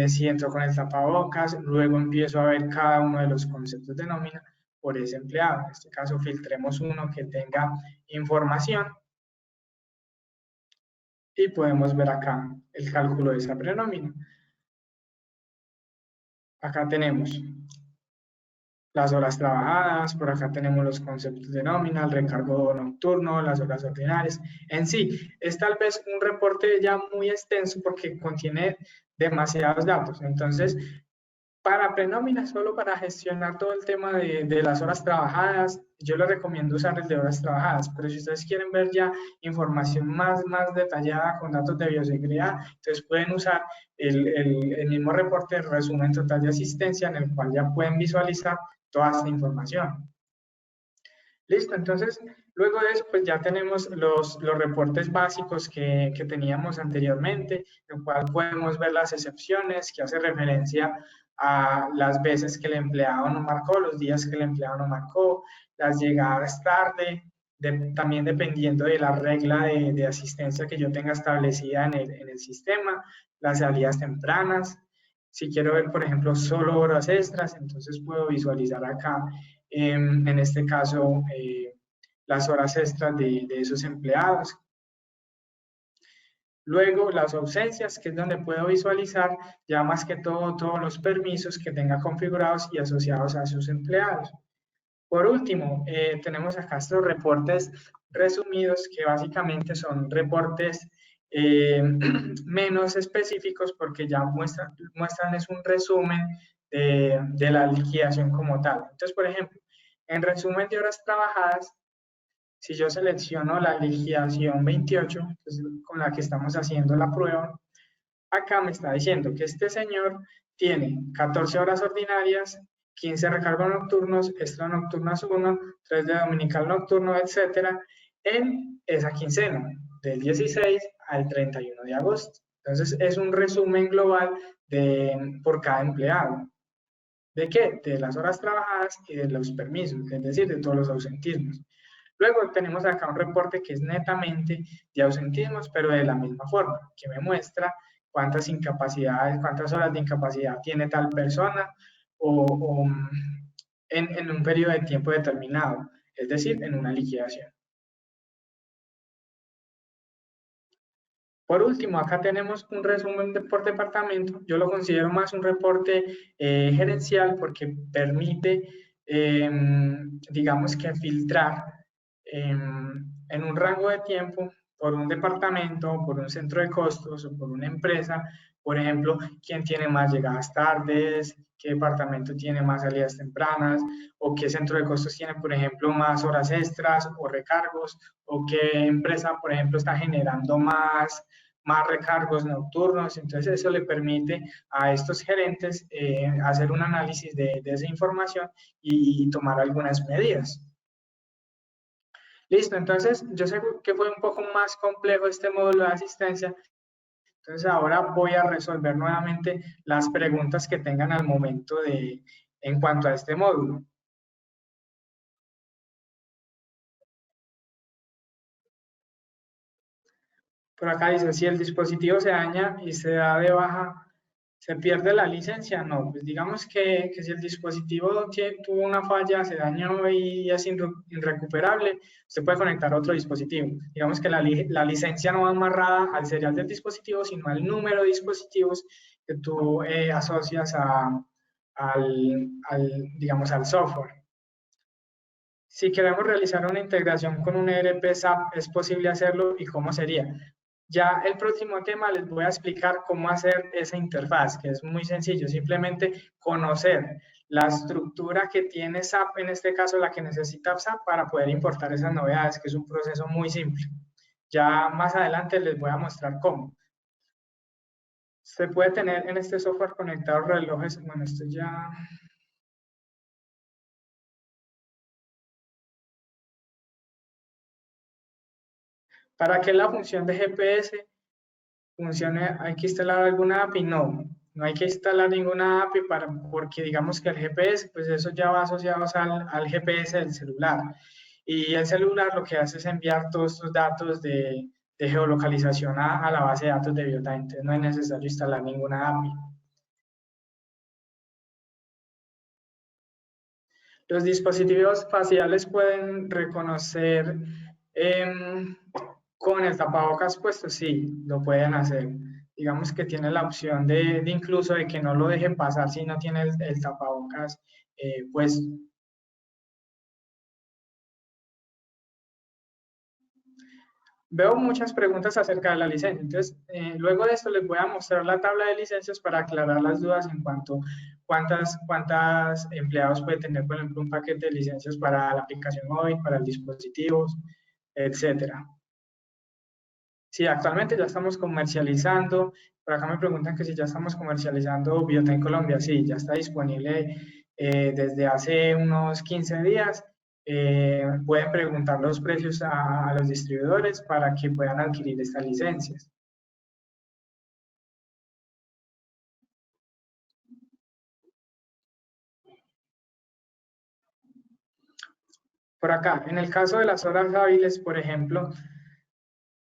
si entro con el tapabocas, luego empiezo a ver cada uno de los conceptos de nómina por ese empleado. En este caso, filtremos uno que tenga información y podemos ver acá el cálculo de esa prenómina. Acá tenemos las horas trabajadas, por acá tenemos los conceptos de nómina, el recargo nocturno, las horas ordinarias. En sí, es tal vez un reporte ya muy extenso porque contiene demasiados datos. Entonces, para prenómina, solo para gestionar todo el tema de las horas trabajadas, yo les recomiendo usar el de horas trabajadas, pero si ustedes quieren ver ya información más detallada con datos de bioseguridad, entonces pueden usar el mismo reporte de resumen total de asistencia en el cual ya pueden visualizar toda esta información. Listo, entonces luego de eso pues ya tenemos los reportes básicos que teníamos anteriormente, en el cual podemos ver las excepciones que hace referencia a las veces que el empleado no marcó, los días que el empleado no marcó, las llegadas tarde, también dependiendo de la regla de asistencia que yo tenga establecida en el sistema, las salidas tempranas. Si quiero ver, por ejemplo, solo horas extras, entonces puedo visualizar acá en este caso, las horas extras de esos empleados. Luego, las ausencias, que es donde puedo visualizar ya más que todo todos los permisos que tenga configurados y asociados a esos empleados. Por último, tenemos acá estos reportes resumidos, que básicamente son reportes menos específicos porque ya muestran es un resumen de la liquidación como tal. Entonces, por ejemplo, en resumen de horas trabajadas, si yo selecciono la liquidación 28, que es con la que estamos haciendo la prueba, acá me está diciendo que este señor tiene 14 horas ordinarias, 15 recargos nocturnos, extra nocturnas 1, 3 de dominical nocturno, etcétera, en esa quincena, del 16 al 31 de agosto. Entonces, es un resumen global por cada empleado. ¿De qué? De las horas trabajadas y de los permisos, es decir, de todos los ausentismos. Luego tenemos acá un reporte que es netamente de ausentismos, pero de la misma forma, que me muestra cuántas incapacidades, cuántas horas de incapacidad tiene tal persona o en un periodo de tiempo determinado, es decir, en una liquidación. Por último, acá tenemos un resumen por departamento. Yo lo considero más un reporte gerencial porque permite, digamos que filtrar en un rango de tiempo por un departamento, por un centro de costos o por una empresa, por ejemplo, quién tiene más llegadas tardes, qué departamento tiene más salidas tempranas o qué centro de costos tiene, por ejemplo, más horas extras o recargos o qué empresa, por ejemplo, está generando más recargos nocturnos. Entonces, eso le permite a estos gerentes hacer un análisis de esa información y tomar algunas medidas. Listo, entonces yo sé que fue un poco más complejo este módulo de asistencia, entonces ahora voy a resolver nuevamente las preguntas que tengan al momento en cuanto a este módulo. Por acá dice, si el dispositivo se daña y se da de baja, ¿se pierde la licencia? No, pues digamos que si el dispositivo tuvo una falla, se dañó y es irrecuperable, se puede conectar a otro dispositivo. Digamos que la licencia no va amarrada al serial del dispositivo, sino al número de dispositivos que tú asocias digamos, al software. Si queremos realizar una integración con un ERP SAP, ¿es posible hacerlo y cómo sería? Ya el próximo tema les voy a explicar cómo hacer esa interfaz, que es muy sencillo, simplemente conocer la estructura que tiene SAP, en este caso la que necesita SAP, para poder importar esas novedades, que es un proceso muy simple. Ya más adelante les voy a mostrar cómo. Se puede tener en este software conectados relojes, bueno, esto ya... ¿Para qué la función de GPS? funcione, hay que instalar alguna API, no. No hay que instalar ninguna API porque digamos que el GPS, pues eso ya va asociado al GPS del celular. Y el celular lo que hace es enviar todos estos datos de geolocalización a la base de datos de Biotime. Entonces no es necesario instalar ninguna API. Los dispositivos faciales pueden reconocer con el tapabocas puesto, sí, lo pueden hacer. Digamos que tiene la opción de incluso de que no lo dejen pasar si no tiene el tapabocas puesto. Veo muchas preguntas acerca de la licencia, entonces luego de esto les voy a mostrar la tabla de licencias para aclarar las dudas en cuanto a cuántas empleados puede tener, por ejemplo, un paquete de licencias para la aplicación móvil, para el dispositivo, etcétera. Sí, actualmente ya estamos comercializando. Por acá me preguntan que si ya estamos comercializando Biotime Colombia. Sí, ya está disponible desde hace unos 15 días. Pueden preguntar los precios a los distribuidores para que puedan adquirir estas licencias. Por acá, en el caso de las horas hábiles, por ejemplo,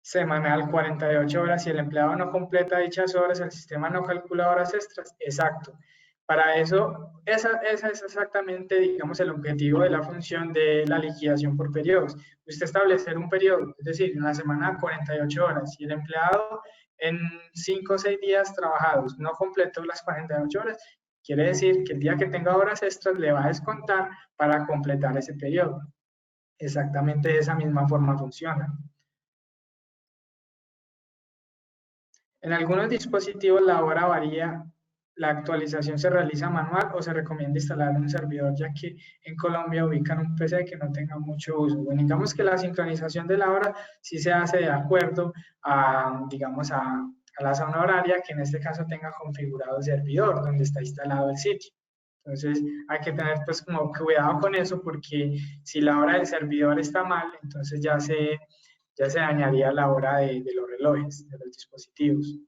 semanal 48 horas, si el empleado no completa dichas horas, el sistema no calcula horas extras. Exacto. Para eso, esa es exactamente, digamos, el objetivo de la función de la liquidación por periodos. Usted establecer un periodo, es decir, en la semana 48 horas, y el empleado en 5 o 6 días trabajados no completó las 48 horas, quiere decir que el día que tenga horas extras le va a descontar para completar ese periodo. Exactamente de esa misma forma funciona. En algunos dispositivos la hora varía, la actualización se realiza manual o se recomienda instalar un servidor, ya que en Colombia ubican un PC que no tenga mucho uso. Bueno, digamos que la sincronización de la hora sí se hace de acuerdo a, digamos, a la zona horaria, que en este caso tenga configurado el servidor donde está instalado el sitio. Entonces hay que tener pues como cuidado con eso porque si la hora del servidor está mal, entonces ya se dañaría la hora de los relojes, de los dispositivos.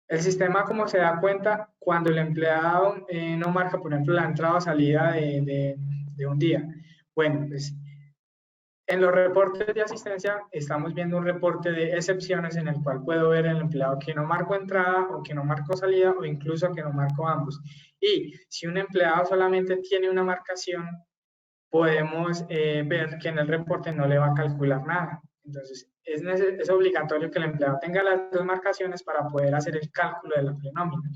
El sistema, como se da cuenta, cuando el empleado no marca, por ejemplo, la entrada o salida de un día. Bueno, pues en los reportes de asistencia estamos viendo un reporte de excepciones en el cual puedo ver el empleado que no marcó entrada o que no marcó salida o incluso que no marcó ambos. Y si un empleado solamente tiene una marcación, podemos ver que en el reporte no le va a calcular nada. Entonces, es obligatorio que el empleado tenga las dos marcaciones para poder hacer el cálculo de la plenómina.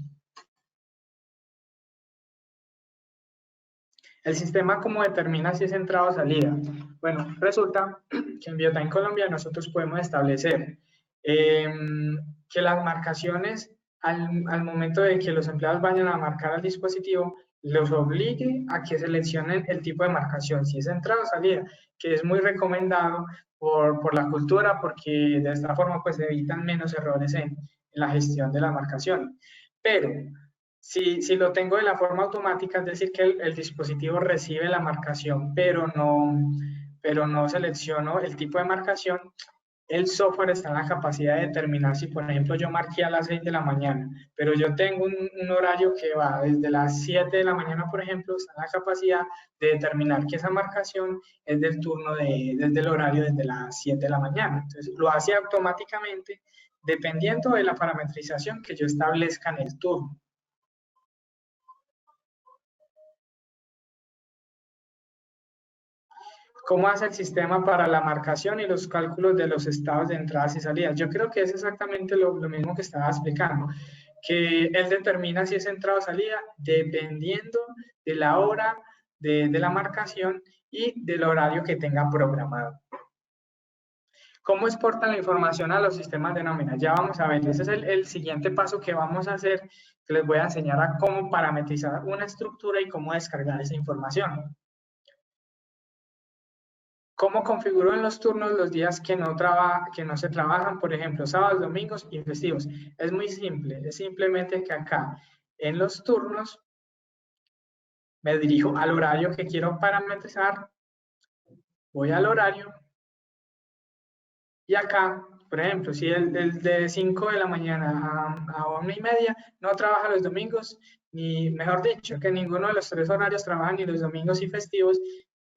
El sistema, ¿cómo determina si es entrada o salida? Bueno, resulta que en Biotime Colombia nosotros podemos establecer que las marcaciones, al momento de que los empleados vayan a marcar al dispositivo, los obligue a que seleccionen el tipo de marcación, si es entrada o salida, que es muy recomendado por la cultura, porque de esta forma pues evitan menos errores en la gestión de la marcación. Pero si lo tengo de la forma automática, es decir, que el dispositivo recibe la marcación, pero no selecciono el tipo de marcación, el software está en la capacidad de determinar si, por ejemplo, yo marqué a las 6 de la mañana, pero yo tengo un horario que va desde las 7 de la mañana, por ejemplo, está en la capacidad de determinar que esa marcación es del turno desde el horario desde las 7 de la mañana. Entonces, lo hace automáticamente dependiendo de la parametrización que yo establezca en el turno. ¿Cómo hace el sistema para la marcación y los cálculos de los estados de entradas y salidas? Yo creo que es exactamente lo mismo que estaba explicando, que él determina si es entrada o salida dependiendo de la hora de la marcación y del horario que tenga programado. ¿Cómo exportan la información a los sistemas de nómina? Ya vamos a ver, ese es el siguiente paso que vamos a hacer, que les voy a enseñar a cómo parametrizar una estructura y cómo descargar esa información. ¿Cómo configuro en los turnos los días que no se trabajan, por ejemplo, sábados, domingos y festivos? Es muy simple, es simplemente que acá en los turnos me dirijo al horario que quiero parametrizar voy al horario y acá, por ejemplo, si el de 5 de la mañana a 1:30 no trabaja los domingos, ni mejor dicho, que ninguno de los tres horarios trabaja ni los domingos y festivos,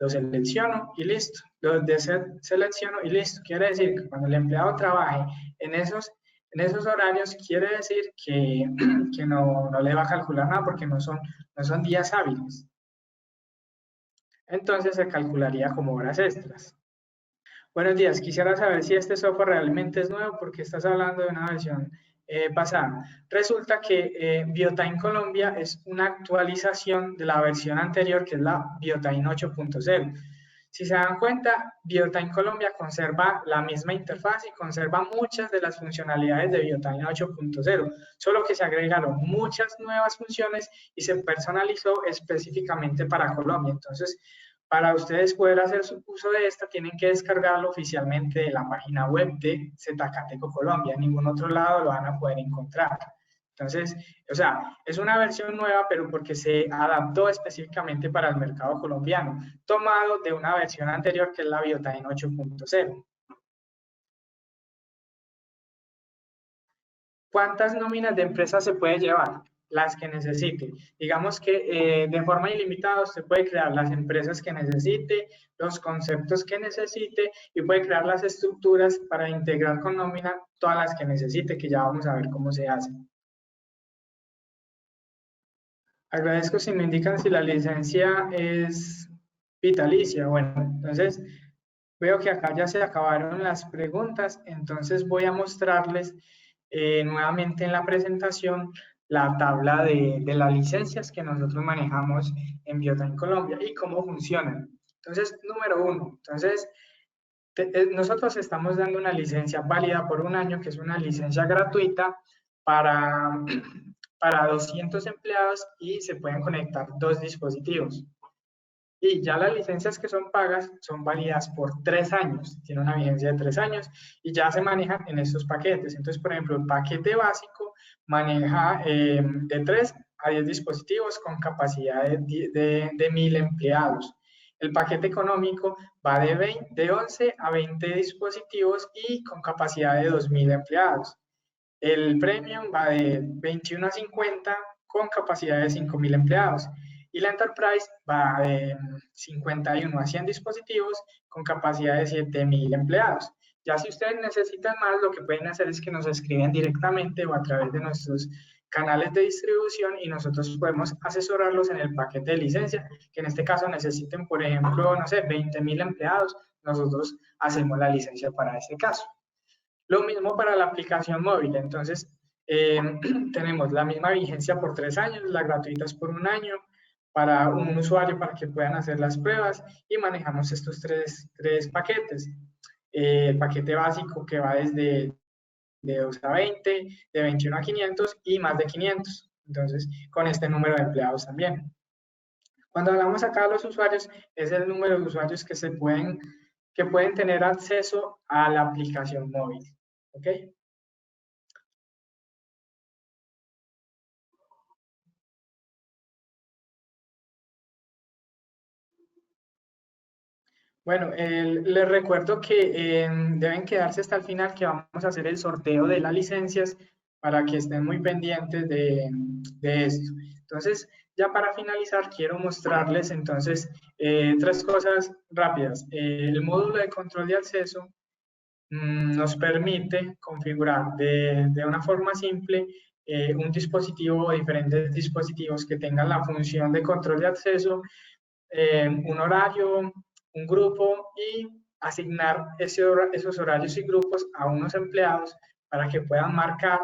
lo selecciono y listo. Lo selecciono y listo. Quiere decir que cuando el empleado trabaje en esos horarios, quiere decir que, que no le va a calcular nada porque no son días hábiles. Entonces se calcularía como horas extras. Buenos días, quisiera saber si este software realmente es nuevo porque estás hablando de una versión pasada. Resulta que Biotime Colombia es una actualización de la versión anterior que es la Biotime 8.0. Si se dan cuenta, Biotime Colombia conserva la misma interfaz y conserva muchas de las funcionalidades de Biotime 8.0, solo que se agregaron muchas nuevas funciones y se personalizó específicamente para Colombia. Entonces, para ustedes poder hacer su uso de esta, tienen que descargarlo oficialmente de la página web de Zetacateco Colombia. En ningún otro lado lo van a poder encontrar. Entonces, o sea, es una versión nueva, pero porque se adaptó específicamente para el mercado colombiano, tomado de una versión anterior que es la Biotime 8.0. ¿Cuántas nóminas de empresas se puede llevar? Las que necesite. Digamos que de forma ilimitada usted puede crear las empresas que necesite, los conceptos que necesite y puede crear las estructuras para integrar con nómina todas las que necesite, que ya vamos a ver cómo se hace. Agradezco si me indican si la licencia es vitalicia. Bueno, entonces veo que acá ya se acabaron las preguntas, entonces voy a mostrarles nuevamente en la presentación la tabla de las licencias que nosotros manejamos en Biotime Colombia y cómo funcionan. Entonces, número 1, entonces nosotros estamos dando una licencia válida por 1 año, que es una licencia gratuita para 200 empleados y se pueden conectar 2 dispositivos. Y ya las licencias que son pagas son válidas por 3 años, tiene una vigencia de 3 años y ya se manejan en estos paquetes. Entonces, por ejemplo, el paquete básico maneja de 3 a 10 dispositivos con capacidad de 1000 empleados. El paquete económico va de 11 a 20 dispositivos y con capacidad de 2000 empleados. El Premium va de 21 a 50 con capacidad de 5000 empleados. Y la Enterprise va de 51 a 100 dispositivos con capacidad de 7000 empleados. Ya si ustedes necesitan más, lo que pueden hacer es que nos escriben directamente o a través de nuestros canales de distribución y nosotros podemos asesorarlos en el paquete de licencia, que en este caso necesiten, por ejemplo, no sé, 20,000 empleados, nosotros hacemos la licencia para ese caso. Lo mismo para la aplicación móvil, entonces tenemos la misma vigencia por 3 años, la gratuita es por 1 año para un usuario para que puedan hacer las pruebas y manejamos estos tres paquetes. El paquete básico que va desde de 2 a 20, de 21 a 500 y más de 500. Entonces, con este número de empleados también. Cuando hablamos acá de los usuarios, es el número de usuarios que pueden tener acceso a la aplicación móvil. ¿Ok? Bueno, les recuerdo que deben quedarse hasta el final, que vamos a hacer el sorteo de las licencias para que estén muy pendientes de esto. Entonces, ya para finalizar, quiero mostrarles entonces 3 cosas rápidas. El módulo de control de acceso nos permite configurar de una forma simple un dispositivo o diferentes dispositivos que tengan la función de control de acceso, un horario, un grupo y asignar esos horarios y grupos a unos empleados para que puedan marcar,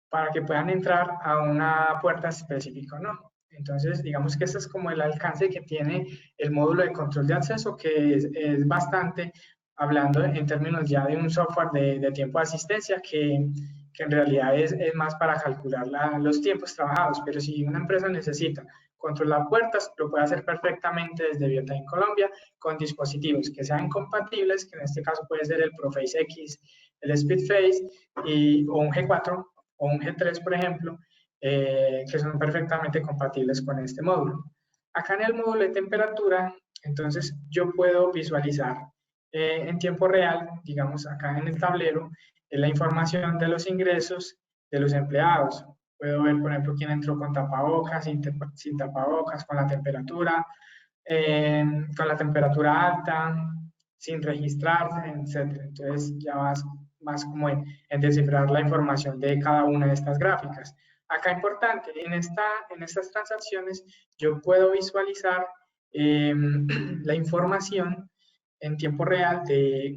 para que puedan entrar a una puerta específica, ¿no? Entonces, digamos que este es como el alcance que tiene el módulo de control de acceso, que es bastante, hablando en términos ya de un software de tiempo de asistencia, que en realidad es más para calcular los tiempos trabajados, pero si una empresa necesita controlar puertas, lo puede hacer perfectamente desde Biotime Colombia con dispositivos que sean compatibles, que en este caso puede ser el Proface X, el Speedface o un G4 o un G3, por ejemplo, que son perfectamente compatibles con este módulo. Acá en el módulo de temperatura, Entonces, yo puedo visualizar en tiempo real, digamos acá en el tablero, la información de los ingresos de los empleados. Puedo ver, por ejemplo, quién entró con tapabocas, sin tapabocas, con la temperatura alta, sin registrarse, etc. Entonces, ya más como en descifrar la información de cada una de estas gráficas. Acá importante, en estas transacciones yo puedo visualizar la información en tiempo real,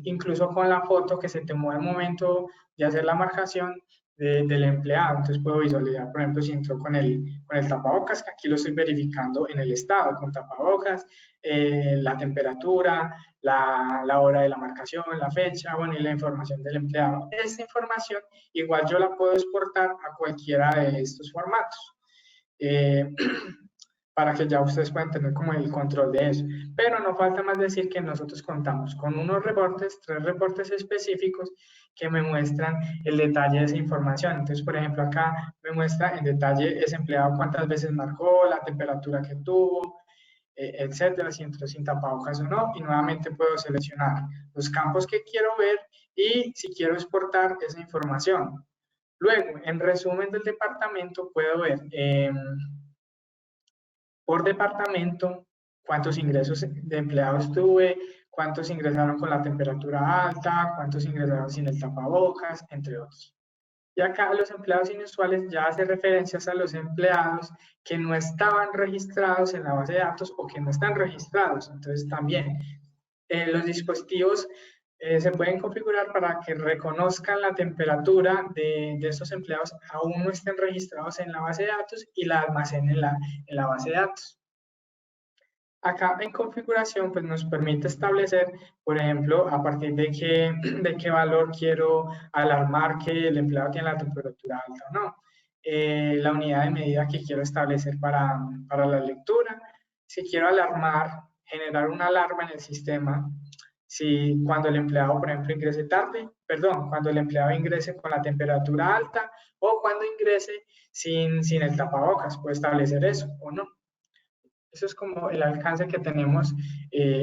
incluso con la foto que se tomó al momento de hacer la marcación del empleado. Entonces puedo visualizar, por ejemplo, si entró con el tapabocas, que aquí lo estoy verificando en el estado, con tapabocas, la temperatura, la hora de la marcación, la fecha, bueno, y la información del empleado. Esta información igual yo la puedo exportar a cualquiera de estos formatos. Para que ya ustedes puedan tener como el control de eso. Pero no falta más decir que nosotros contamos con unos reportes, 3 reportes específicos que me muestran el detalle de esa información. Entonces, por ejemplo, acá me muestra en detalle ese empleado cuántas veces marcó, la temperatura que tuvo, etcétera, si entró sin tapabocas o no, y nuevamente puedo seleccionar los campos que quiero ver y si quiero exportar esa información. Luego, en resumen del departamento, puedo ver por departamento cuántos ingresos de empleados tuve, cuántos ingresaron con la temperatura alta, cuántos ingresaron sin el tapabocas, entre otros. Y acá los empleados inusuales ya hace referencias a los empleados que no estaban registrados en la base de datos o que no están registrados. Entonces también los dispositivos se pueden configurar para que reconozcan la temperatura de estos empleados aún no estén registrados en la base de datos y la almacenen en la base de datos. Acá en configuración pues nos permite establecer, por ejemplo, a partir de qué valor quiero alarmar que el empleado tiene la temperatura alta o no. La unidad de medida que quiero establecer para la lectura. Si quiero alarmar, generar una alarma en el sistema, si cuando el empleado, por ejemplo, ingrese tarde, perdón, cuando el empleado ingrese con la temperatura alta o cuando ingrese sin el tapabocas, puedo establecer eso o no. Eso es como el alcance que tenemos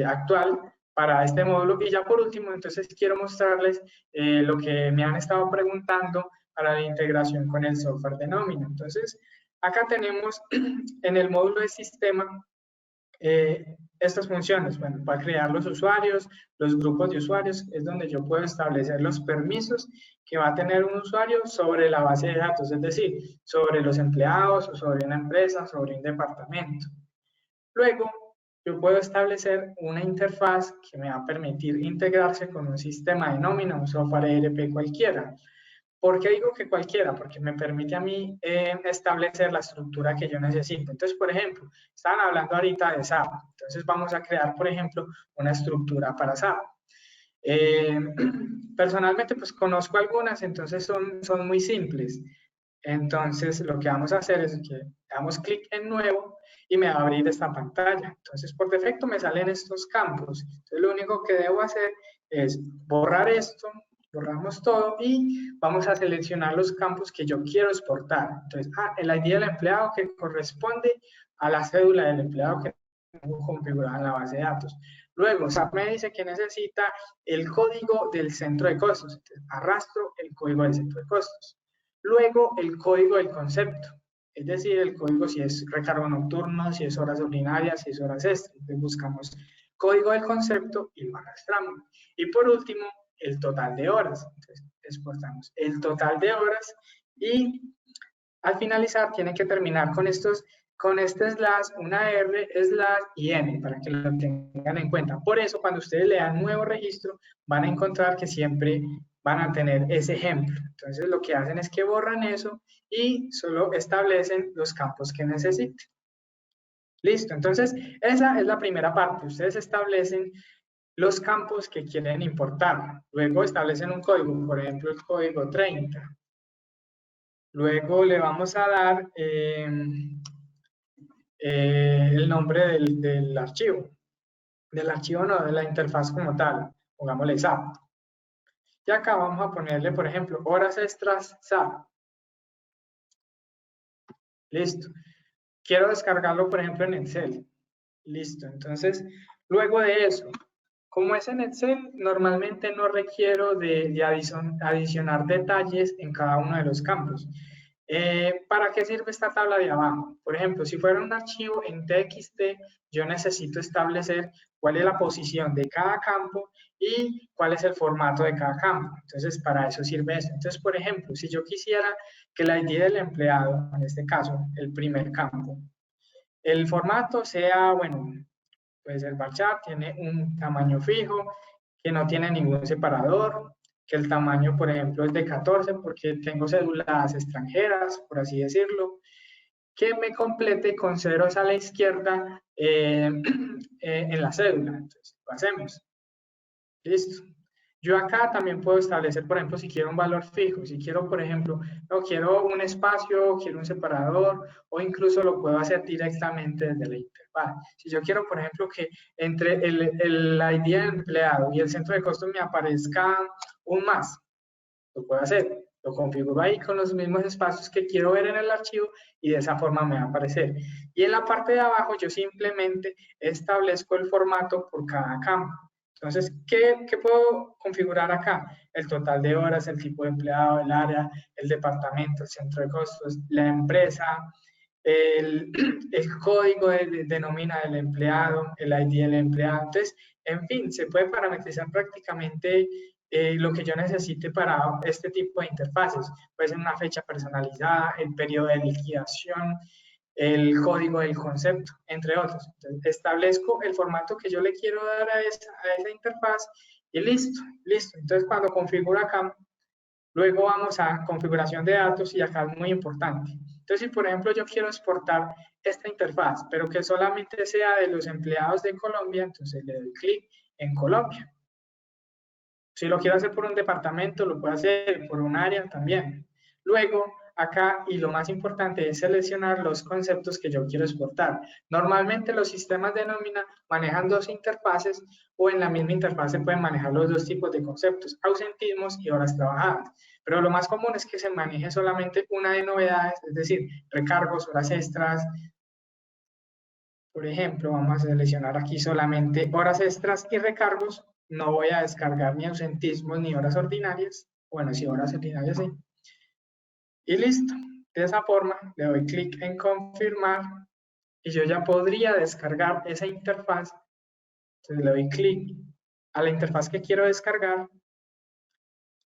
actual para este módulo. Y ya por último, entonces quiero mostrarles lo que me han estado preguntando para la integración con el software de nómina. Entonces, acá tenemos en el módulo de sistema estas funciones. Bueno, para crear los usuarios, los grupos de usuarios, es donde yo puedo establecer los permisos que va a tener un usuario sobre la base de datos, es decir, sobre los empleados o sobre una empresa, sobre un departamento. Luego, yo puedo establecer una interfaz que me va a permitir integrarse con un sistema de nómina, un software ERP cualquiera. ¿Por qué digo que cualquiera? Porque me permite a mí establecer la estructura que yo necesito. Entonces, por ejemplo, estaban hablando ahorita de SAP. Entonces, vamos a crear, por ejemplo, una estructura para SAP. Personalmente, pues conozco algunas, entonces son muy simples. Entonces, lo que vamos a hacer es que damos clic en nuevo y me va a abrir esta pantalla. Entonces, por defecto me salen estos campos. Entonces, lo único que debo hacer es borrar esto, borramos todo y vamos a seleccionar los campos que yo quiero exportar. Entonces, el ID del empleado que corresponde a la cédula del empleado que tengo configurada en la base de datos. Luego, SAP me dice que necesita el código del centro de costos. Entonces, arrastro el código del centro de costos. Luego, el código del concepto, es decir, el código si es recargo nocturno, si es horas ordinarias, si es horas extras. Entonces, buscamos código del concepto y lo arrastramos. Y por último, el total de horas. Entonces, exportamos el total de horas y al finalizar tiene que terminar con este slash, una R, slash y N, para que lo tengan en cuenta. Por eso, cuando ustedes lean nuevo registro, van a encontrar que siempre van a tener ese ejemplo. Entonces, lo que hacen es que borran eso y solo establecen los campos que necesiten. Listo, entonces, esa es la primera parte. Ustedes establecen los campos que quieren importar. Luego establecen un código, por ejemplo, el código 30. Luego le vamos a dar el nombre del archivo no, de la interfaz como tal, pongámosle SAP. Y acá vamos a ponerle, por ejemplo, horas extras SAP. Listo. Quiero descargarlo, por ejemplo, en Excel. Listo. Entonces, Luego de eso, como es en Excel, normalmente no requiero de adicionar detalles en cada uno de los campos. ¿Para qué sirve esta tabla de abajo? Por ejemplo, si fuera un archivo en TXT, yo necesito establecer cuál es la posición de cada campo y cuál es el formato de cada campo. Entonces, para eso sirve eso. Entonces, por ejemplo, si yo quisiera que la ID del empleado, en este caso, el primer campo, el formato sea, bueno, pues el varchar tiene un tamaño fijo, que no tiene ningún separador, que el tamaño, por ejemplo, es de 14 porque tengo cédulas extranjeras, por así decirlo, que me complete con ceros a la izquierda en la cédula. Entonces, lo hacemos. Listo. Yo acá también puedo establecer, por ejemplo, si quiero un valor fijo, si quiero, por ejemplo, no quiero un espacio, quiero un separador, o incluso lo puedo hacer directamente desde la interfaz. Si yo quiero, por ejemplo, que entre el ID del empleado y el centro de costos me aparezca un más, lo puedo hacer. Lo configuro ahí con los mismos espacios que quiero ver en el archivo y de esa forma me va a aparecer. Y en la parte de abajo yo simplemente establezco el formato por cada campo. Entonces, ¿qué puedo configurar acá? El total de horas, el tipo de empleado, el área, el departamento, el centro de costos, la empresa, el, el código de nómina del empleado, el ID del empleado. Entonces, en fin, se puede parametrizar prácticamente lo que yo necesite para este tipo de interfaces. Puede ser una fecha personalizada, el periodo de liquidación, el código del concepto, entre otros. Entonces, establezco el formato que yo le quiero dar a esa interfaz y listo, listo. Entonces, cuando configuro acá, luego vamos a configuración de datos y acá es muy importante. Entonces, si por ejemplo yo quiero exportar esta interfaz, pero que solamente sea de los empleados de Colombia, entonces le doy clic en Colombia. Si lo quiero hacer por un departamento, lo puedo hacer por un área también. Luego, acá, y lo más importante es seleccionar los conceptos que yo quiero exportar. Normalmente los sistemas de nómina manejan dos interfaces o en la misma interfaz se pueden manejar los dos tipos de conceptos, ausentismos y horas trabajadas. Pero lo más común es que se maneje solamente una de novedades, es decir, recargos, horas extras. Por ejemplo, vamos a seleccionar aquí solamente horas extras y recargos. No voy a descargar ni ausentismos ni horas ordinarias. Bueno, sí, horas ordinarias sí. Y listo. De esa forma le doy clic en confirmar y yo ya podría descargar esa interfaz. Entonces le doy clic a la interfaz que quiero descargar.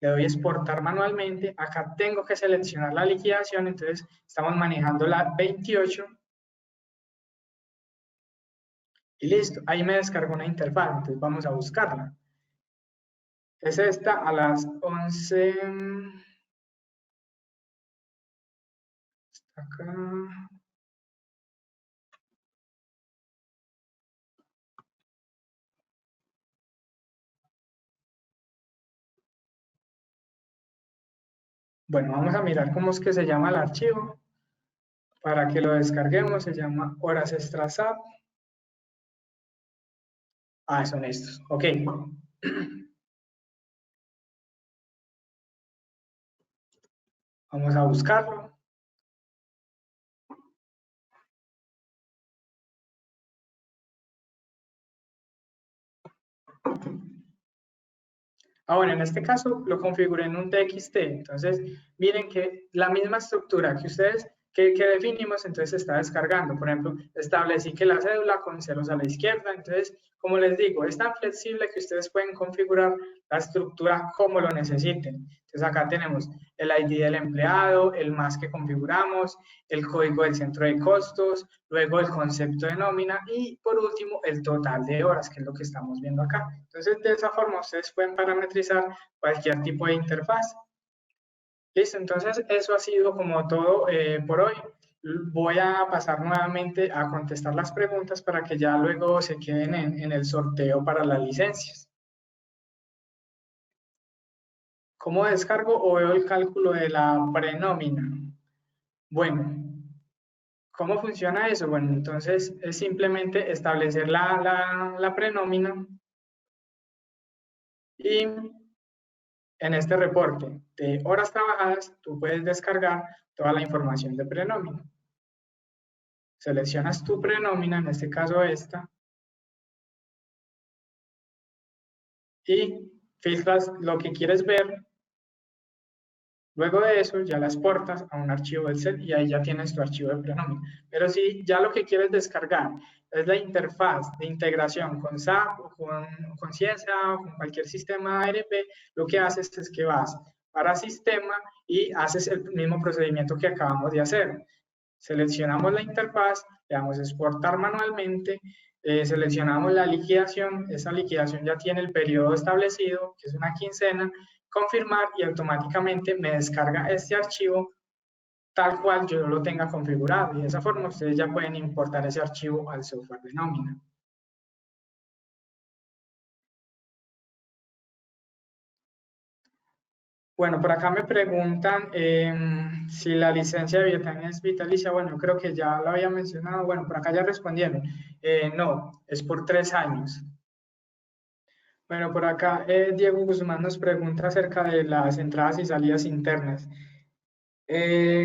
Le doy exportar manualmente. Acá tengo que seleccionar la liquidación. Entonces estamos manejando la 28. Y listo, ahí me descargó una interfaz, entonces vamos a buscarla. Es esta a las 11. Acá. Bueno, vamos a mirar cómo es que se llama el archivo. Para que lo descarguemos, se llama horas extras app. Ah, son estos. Ok. Vamos a buscarlo. Ah, bueno, en este caso lo configuré en un TXT. Entonces, miren que la misma estructura que ustedes que definimos, entonces se está descargando. Por ejemplo, establecí que la cédula con ceros a la izquierda. Entonces, como les digo, es tan flexible que ustedes pueden configurar la estructura como lo necesiten. Entonces, acá tenemos el ID del empleado, el más que configuramos, el código del centro de costos, luego el concepto de nómina y por último el total de horas, que es lo que estamos viendo acá. Entonces, de esa forma ustedes pueden parametrizar cualquier tipo de interfaz. Listo, entonces eso ha sido como todo por hoy. Voy a pasar nuevamente a contestar las preguntas para que ya luego se queden en el sorteo para las licencias. ¿Cómo descargo o veo el cálculo de la prenómina? Bueno, ¿cómo funciona eso? Bueno, entonces es simplemente establecer la prenómina y en este reporte de horas trabajadas tú puedes descargar toda la información de prenómina. Seleccionas tu prenómina, en este caso esta, y filtras lo que quieres ver. Luego de eso ya la exportas a un archivo Excel y ahí ya tienes tu archivo de prenómina. Pero si ya lo que quieres descargar es la interfaz de integración con SAP o con Ciesa o con cualquier sistema ARP, lo que haces es que vas para sistema y haces el mismo procedimiento que acabamos de hacer. Seleccionamos la interfaz, le damos exportar manualmente, seleccionamos la liquidación, esa liquidación ya tiene el periodo establecido, que es una quincena, confirmar y automáticamente me descarga este archivo tal cual yo lo tenga configurado y de esa forma ustedes ya pueden importar ese archivo al software de nómina. Bueno, por acá me preguntan si la licencia de Vietnam es vitalicia. Bueno, yo creo que ya lo había mencionado. Bueno, por acá ya respondieron. No, es por 3 años. Bueno, por acá Diego Guzmán nos pregunta acerca de las entradas y salidas internas.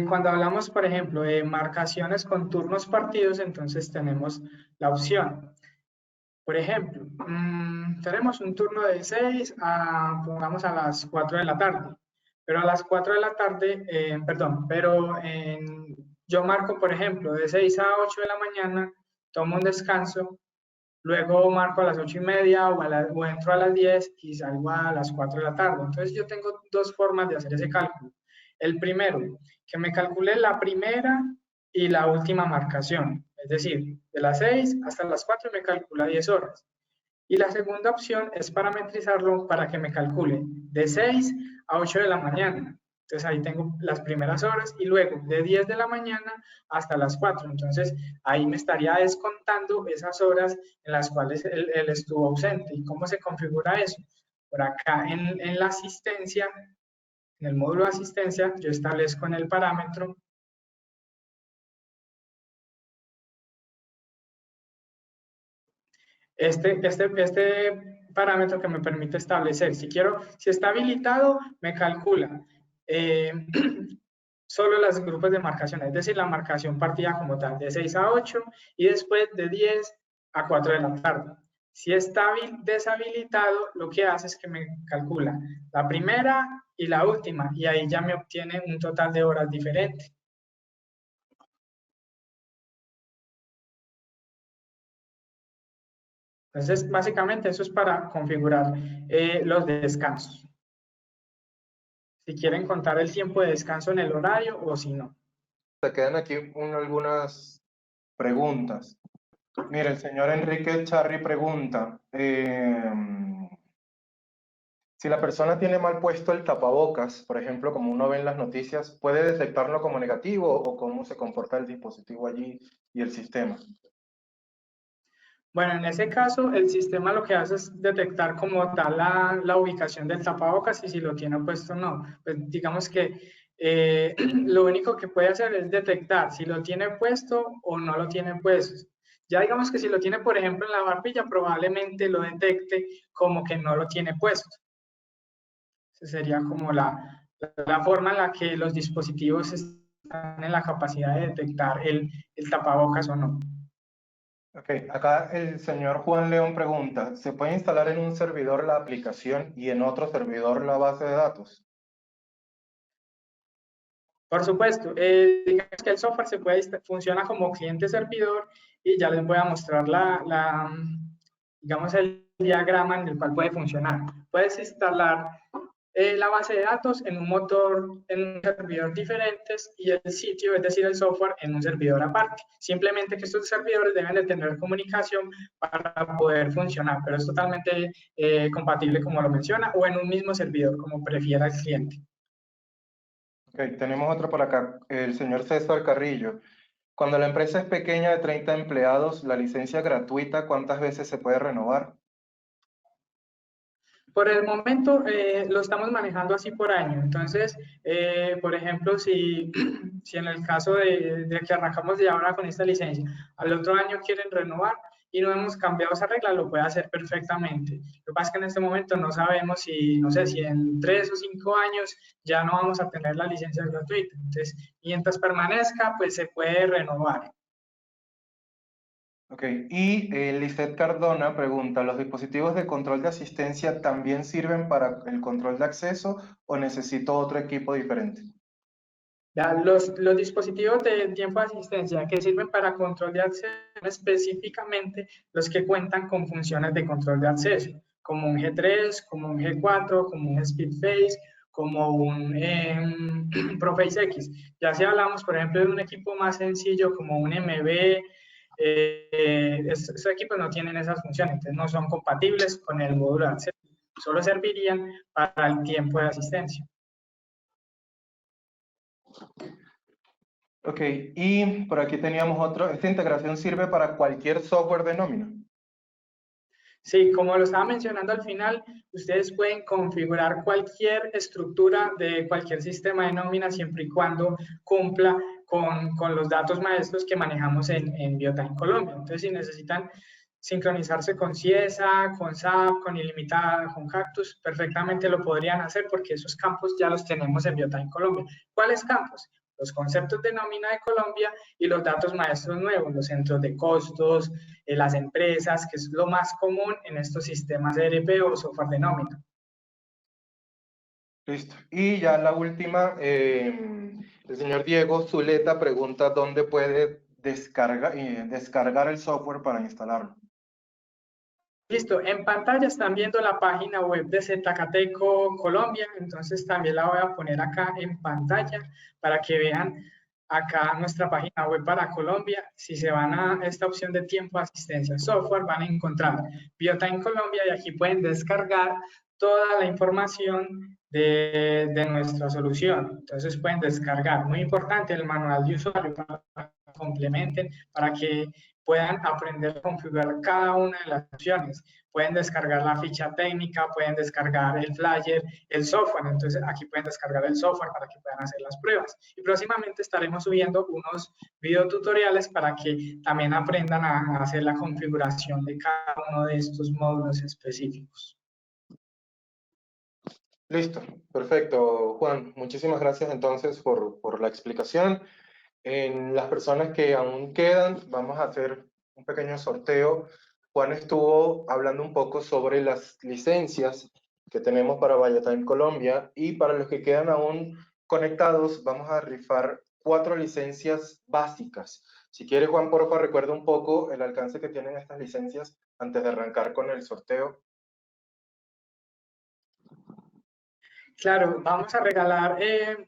Cuando hablamos, por ejemplo, de marcaciones con turnos partidos, entonces tenemos la opción. Por ejemplo, tenemos un turno de 6 a, pongamos, a las 4 de la tarde. Pero a las 4 de la tarde, perdón, pero yo marco, por ejemplo, de 6 a 8 de la mañana, tomo un descanso, luego marco a las 8:30 o entro a las 10 y salgo a las 4 de la tarde. Entonces yo tengo dos formas de hacer ese cálculo. El primero, que me calcule la primera y la última marcación, es decir, de las 6 hasta las 4 me calcula 10 horas. Y la segunda opción es parametrizarlo para que me calcule de 6 a 8 de la mañana. Entonces ahí tengo las primeras horas y luego de 10 de la mañana hasta las 4. Entonces ahí me estaría descontando esas horas en las cuales él estuvo ausente. ¿Y cómo se configura eso? Por acá en la asistencia, en el módulo de asistencia, yo establezco en el parámetro este parámetro que me permite establecer. Si está habilitado, me calcula eh, solo los grupos de marcación, es decir, la marcación partida como tal, de 6 a 8 y después de 10 a 4 de la tarde. Si está deshabilitado, lo que hace es que me calcula la primera y la última, y ahí ya me obtiene un total de horas diferente. Entonces, básicamente eso es para configurar los descansos. Si quieren contar el tiempo de descanso en el horario o si no. Se quedan aquí algunas preguntas. Mira, el señor Enrique Charri pregunta, si la persona tiene mal puesto el tapabocas, por ejemplo, como uno ve en las noticias, ¿puede detectarlo como negativo o cómo se comporta el dispositivo allí y el sistema? Bueno, en ese caso, el sistema lo que hace es detectar como tal la ubicación del tapabocas y si lo tiene puesto o no. Pues digamos que lo único que puede hacer es detectar si lo tiene puesto o no lo tiene puesto. Ya digamos que si lo tiene, por ejemplo, en la barbilla, probablemente lo detecte como que no lo tiene puesto. Esa sería como la forma en la que los dispositivos están en la capacidad de detectar el tapabocas o no. Ok, acá el señor Juan León pregunta, ¿se puede instalar en un servidor la aplicación y en otro servidor la base de datos? Por supuesto, digamos que el software funciona como cliente-servidor y ya les voy a mostrar digamos, el diagrama en el cual puede funcionar. Puedes instalar la base de datos en un motor, en un servidor diferentes y el sitio, es decir, el software, en un servidor aparte. Simplemente que estos servidores deben de tener comunicación para poder funcionar, pero es totalmente compatible como lo menciona o en un mismo servidor, como prefiera el cliente. Ok, tenemos otro por acá, el señor César Carrillo. Cuando la empresa es pequeña de 30 empleados, la licencia gratuita, ¿cuántas veces se puede renovar? Por el momento lo estamos manejando así por año. Entonces, por ejemplo, si en el caso de que arrancamos de ahora con esta licencia, al otro año quieren renovar y no hemos cambiado esa regla, lo puede hacer perfectamente. Lo que pasa es que en este momento no sabemos si, no sé, si en 3 o 5 años ya no vamos a tener la licencia gratuita. Entonces, mientras permanezca, pues se puede renovar. Ok, y Lisette Cardona pregunta, ¿los dispositivos de control de asistencia también sirven para el control de acceso o necesito otro equipo diferente? Ya, los dispositivos de tiempo de asistencia que sirven para control de acceso, específicamente los que cuentan con funciones de control de acceso, como un G3, como un G4, como un SpeedFace, como un Proface X. Ya si hablamos, por ejemplo, de un equipo más sencillo como un MB, esos equipos no tienen esas funciones, entonces no son compatibles con el módulo de acceso, solo servirían para el tiempo de asistencia. Ok, y por aquí teníamos otro, ¿esta integración sirve para cualquier software de nómina? Sí, como lo estaba mencionando al final, ustedes pueden configurar cualquier estructura de cualquier sistema de nómina siempre y cuando cumpla con los datos maestros que manejamos en Biotime Colombia. Entonces, si necesitan sincronizarse con Ciesa, con SAP, con Ilimitada, con Cactus, perfectamente lo podrían hacer porque esos campos ya los tenemos en Biotime Colombia. ¿Cuáles campos? Los conceptos de nómina de Colombia y los datos maestros nuevos, los centros de costos, las empresas, que es lo más común en estos sistemas ERP o software de nómina. Listo. Y ya la última, el señor Diego Zuleta pregunta dónde puede descargar el software para instalarlo. Listo, en pantalla están viendo la página web de Zcateco Colombia, entonces también la voy a poner acá en pantalla para que vean acá nuestra página web para Colombia. Si se van a esta opción de tiempo de asistencia software, van a encontrar Biotime Colombia y aquí pueden descargar toda la información de nuestra solución. Entonces pueden descargar, muy importante, el manual de usuario para que complementen, para que puedan aprender a configurar cada una de las opciones. Pueden descargar la ficha técnica, pueden descargar el flyer, el software. Entonces aquí pueden descargar el software para que puedan hacer las pruebas. Y próximamente estaremos subiendo unos videotutoriales para que también aprendan a hacer la configuración de cada uno de estos módulos específicos. Listo, perfecto, Juan. Muchísimas gracias entonces por la explicación. En las personas que aún quedan, vamos a hacer un pequeño sorteo. Juan estuvo hablando un poco sobre las licencias que tenemos para Biotime Colombia y para los que quedan aún conectados, vamos a rifar 4 licencias básicas. Si quiere, Juan, porfa, recuerda un poco el alcance que tienen estas licencias antes de arrancar con el sorteo. Claro, vamos a regalar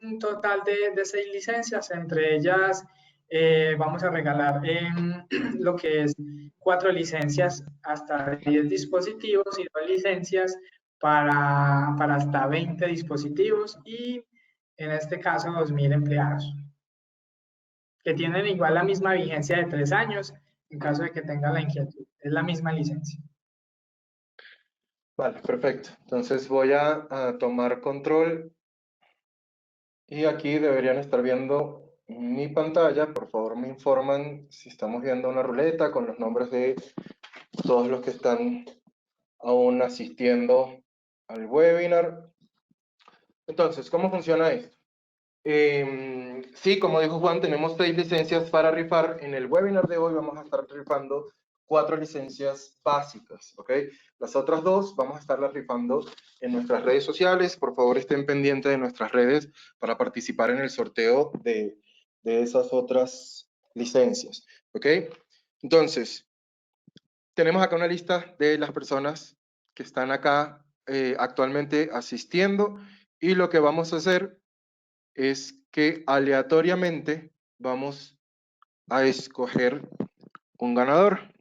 un total de 6 licencias, entre ellas vamos a regalar lo que es 4 licencias hasta 10 dispositivos y 2 licencias para hasta 20 dispositivos y en este caso 2.000 empleados, que tienen igual la misma vigencia de 3 años en caso de que tengan la inquietud. Es la misma licencia. Vale, perfecto. Entonces voy a tomar control y aquí deberían estar viendo mi pantalla. Por favor, me informan si estamos viendo una ruleta con los nombres de todos los que están aún asistiendo al webinar. Entonces, ¿cómo funciona esto? Sí, como dijo Juan, tenemos 6 licencias para rifar. En el webinar de hoy vamos a estar rifando 4 licencias básicas, ¿ok? Las otras 2 vamos a estarlas rifando en nuestras redes sociales. Por favor, estén pendientes de nuestras redes para participar en el sorteo de esas otras licencias, ¿ok? Entonces, tenemos acá una lista de las personas que están acá actualmente asistiendo y lo que vamos a hacer es que aleatoriamente vamos a escoger un ganador.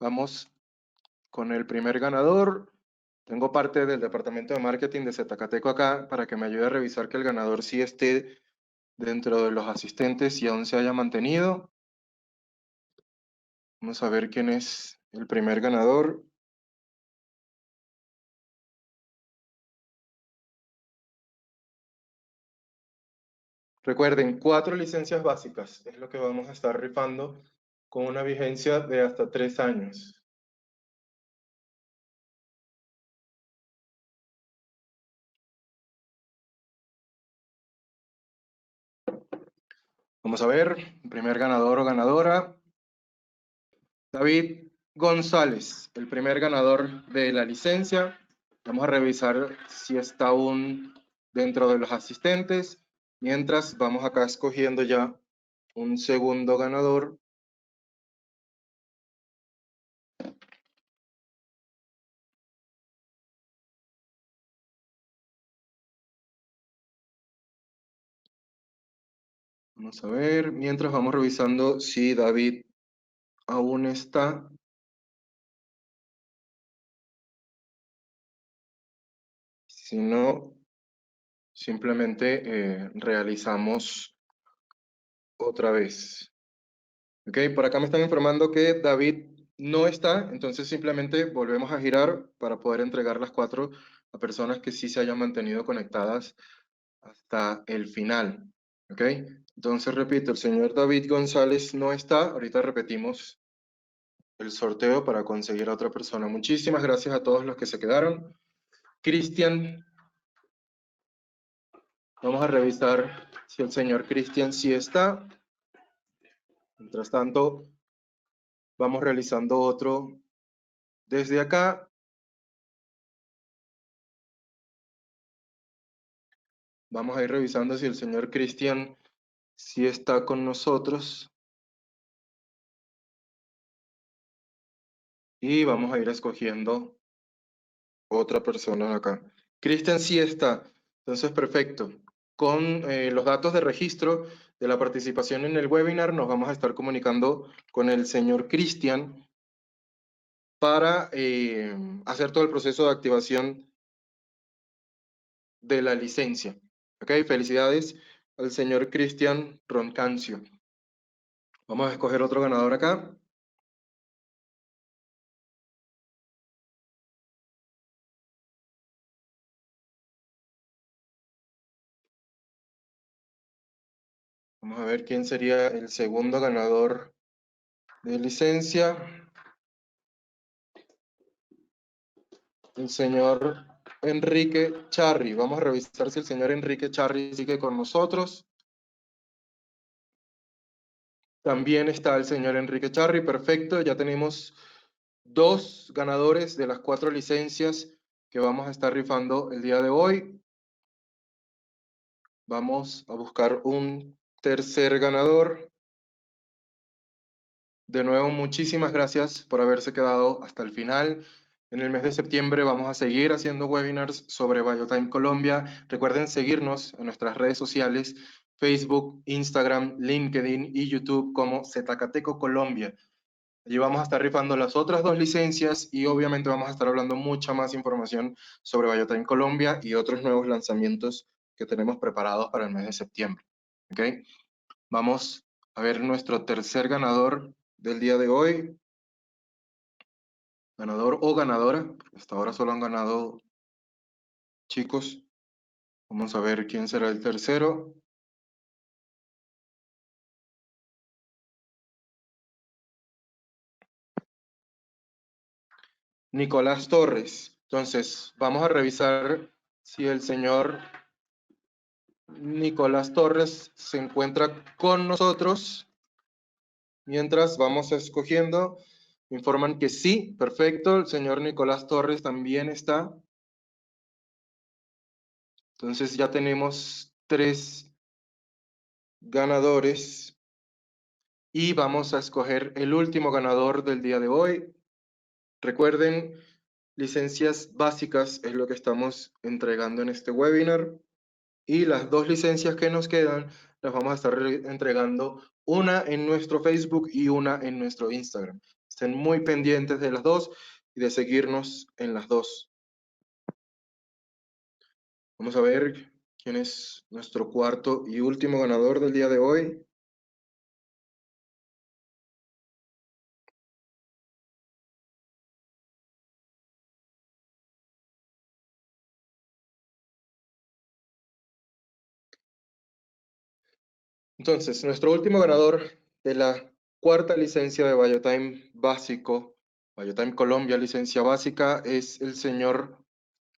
Vamos con el primer ganador. Tengo parte del departamento de marketing de Zcateco acá para que me ayude a revisar que el ganador sí esté dentro de los asistentes y aún se haya mantenido. Vamos a ver quién es el primer ganador. Recuerden, 4 licencias básicas es lo que vamos a estar rifando con una vigencia de hasta 3 años. Vamos a ver, primer ganador o ganadora. David González, el primer ganador de la licencia. Vamos a revisar si está aún dentro de los asistentes. Mientras vamos acá escogiendo ya un segundo ganador. Vamos a ver, mientras vamos revisando si David aún está. Si no, simplemente realizamos otra vez. Ok, por acá me están informando que David no está, entonces simplemente volvemos a girar para poder entregar las 4 a personas que sí se hayan mantenido conectadas hasta el final. Ok, entonces repito, el señor David González no está. Ahorita repetimos el sorteo para conseguir a otra persona. Muchísimas gracias a todos los que se quedaron. Cristian, vamos a revisar si el señor Cristian sí está. Mientras tanto, vamos realizando otro desde acá. Vamos a ir revisando si el señor Cristian sí está con nosotros. Y vamos a ir escogiendo otra persona acá. Cristian sí está. Entonces, perfecto. Con los datos de registro de la participación en el webinar, nos vamos a estar comunicando con el señor Cristian para hacer todo el proceso de activación de la licencia. Ok, felicidades al señor Cristian Roncancio. Vamos a escoger otro ganador acá. Vamos a ver quién sería el segundo ganador de licencia. El señor Enrique Charri. Vamos a revisar si el señor Enrique Charri sigue con nosotros. También está el señor Enrique Charri. Perfecto, ya tenemos 2 ganadores de las 4 licencias que vamos a estar rifando el día de hoy. Vamos a buscar un tercer ganador. De nuevo, muchísimas gracias por haberse quedado hasta el final. En el mes de septiembre vamos a seguir haciendo webinars sobre Biotime Colombia. Recuerden seguirnos en nuestras redes sociales, Facebook, Instagram, LinkedIn y YouTube como Zetacatecco Colombia. Allí vamos a estar rifando las otras 2 licencias y obviamente vamos a estar hablando mucha más información sobre Biotime Colombia y otros nuevos lanzamientos que tenemos preparados para el mes de septiembre. ¿Ok? Vamos a ver nuestro tercer ganador del día de hoy. Ganador o ganadora. Hasta ahora solo han ganado chicos. Vamos a ver quién será el tercero. Nicolás Torres. Entonces, vamos a revisar si el señor Nicolás Torres se encuentra con nosotros. Mientras vamos escogiendo, me informan que sí, perfecto. El señor Nicolás Torres también está. Entonces ya tenemos 3 ganadores. Y vamos a escoger el último ganador del día de hoy. Recuerden, licencias básicas es lo que estamos entregando en este webinar. Y las 2 licencias que nos quedan las vamos a estar entregando, una en nuestro Facebook y una en nuestro Instagram. Estén muy pendientes de las 2 y de seguirnos en las 2. Vamos a ver quién es nuestro cuarto y último ganador del día de hoy. Entonces, nuestro último ganador de la 4ª licencia de Biotime básico, Biotime Colombia licencia básica, es el señor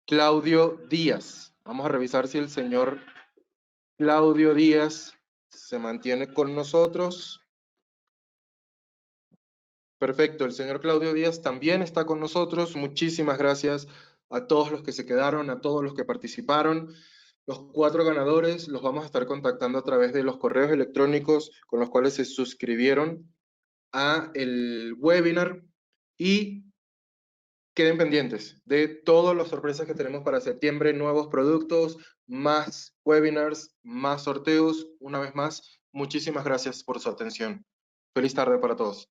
Claudio Díaz. Vamos a revisar si el señor Claudio Díaz se mantiene con nosotros. Perfecto, el señor Claudio Díaz también está con nosotros. Muchísimas gracias a todos los que se quedaron, a todos los que participaron. Los 4 ganadores los vamos a estar contactando a través de los correos electrónicos con los cuales se suscribieron a el webinar, y queden pendientes de todas las sorpresas que tenemos para septiembre, nuevos productos, más webinars, más sorteos. Una vez más, muchísimas gracias por su atención. Feliz tarde para todos.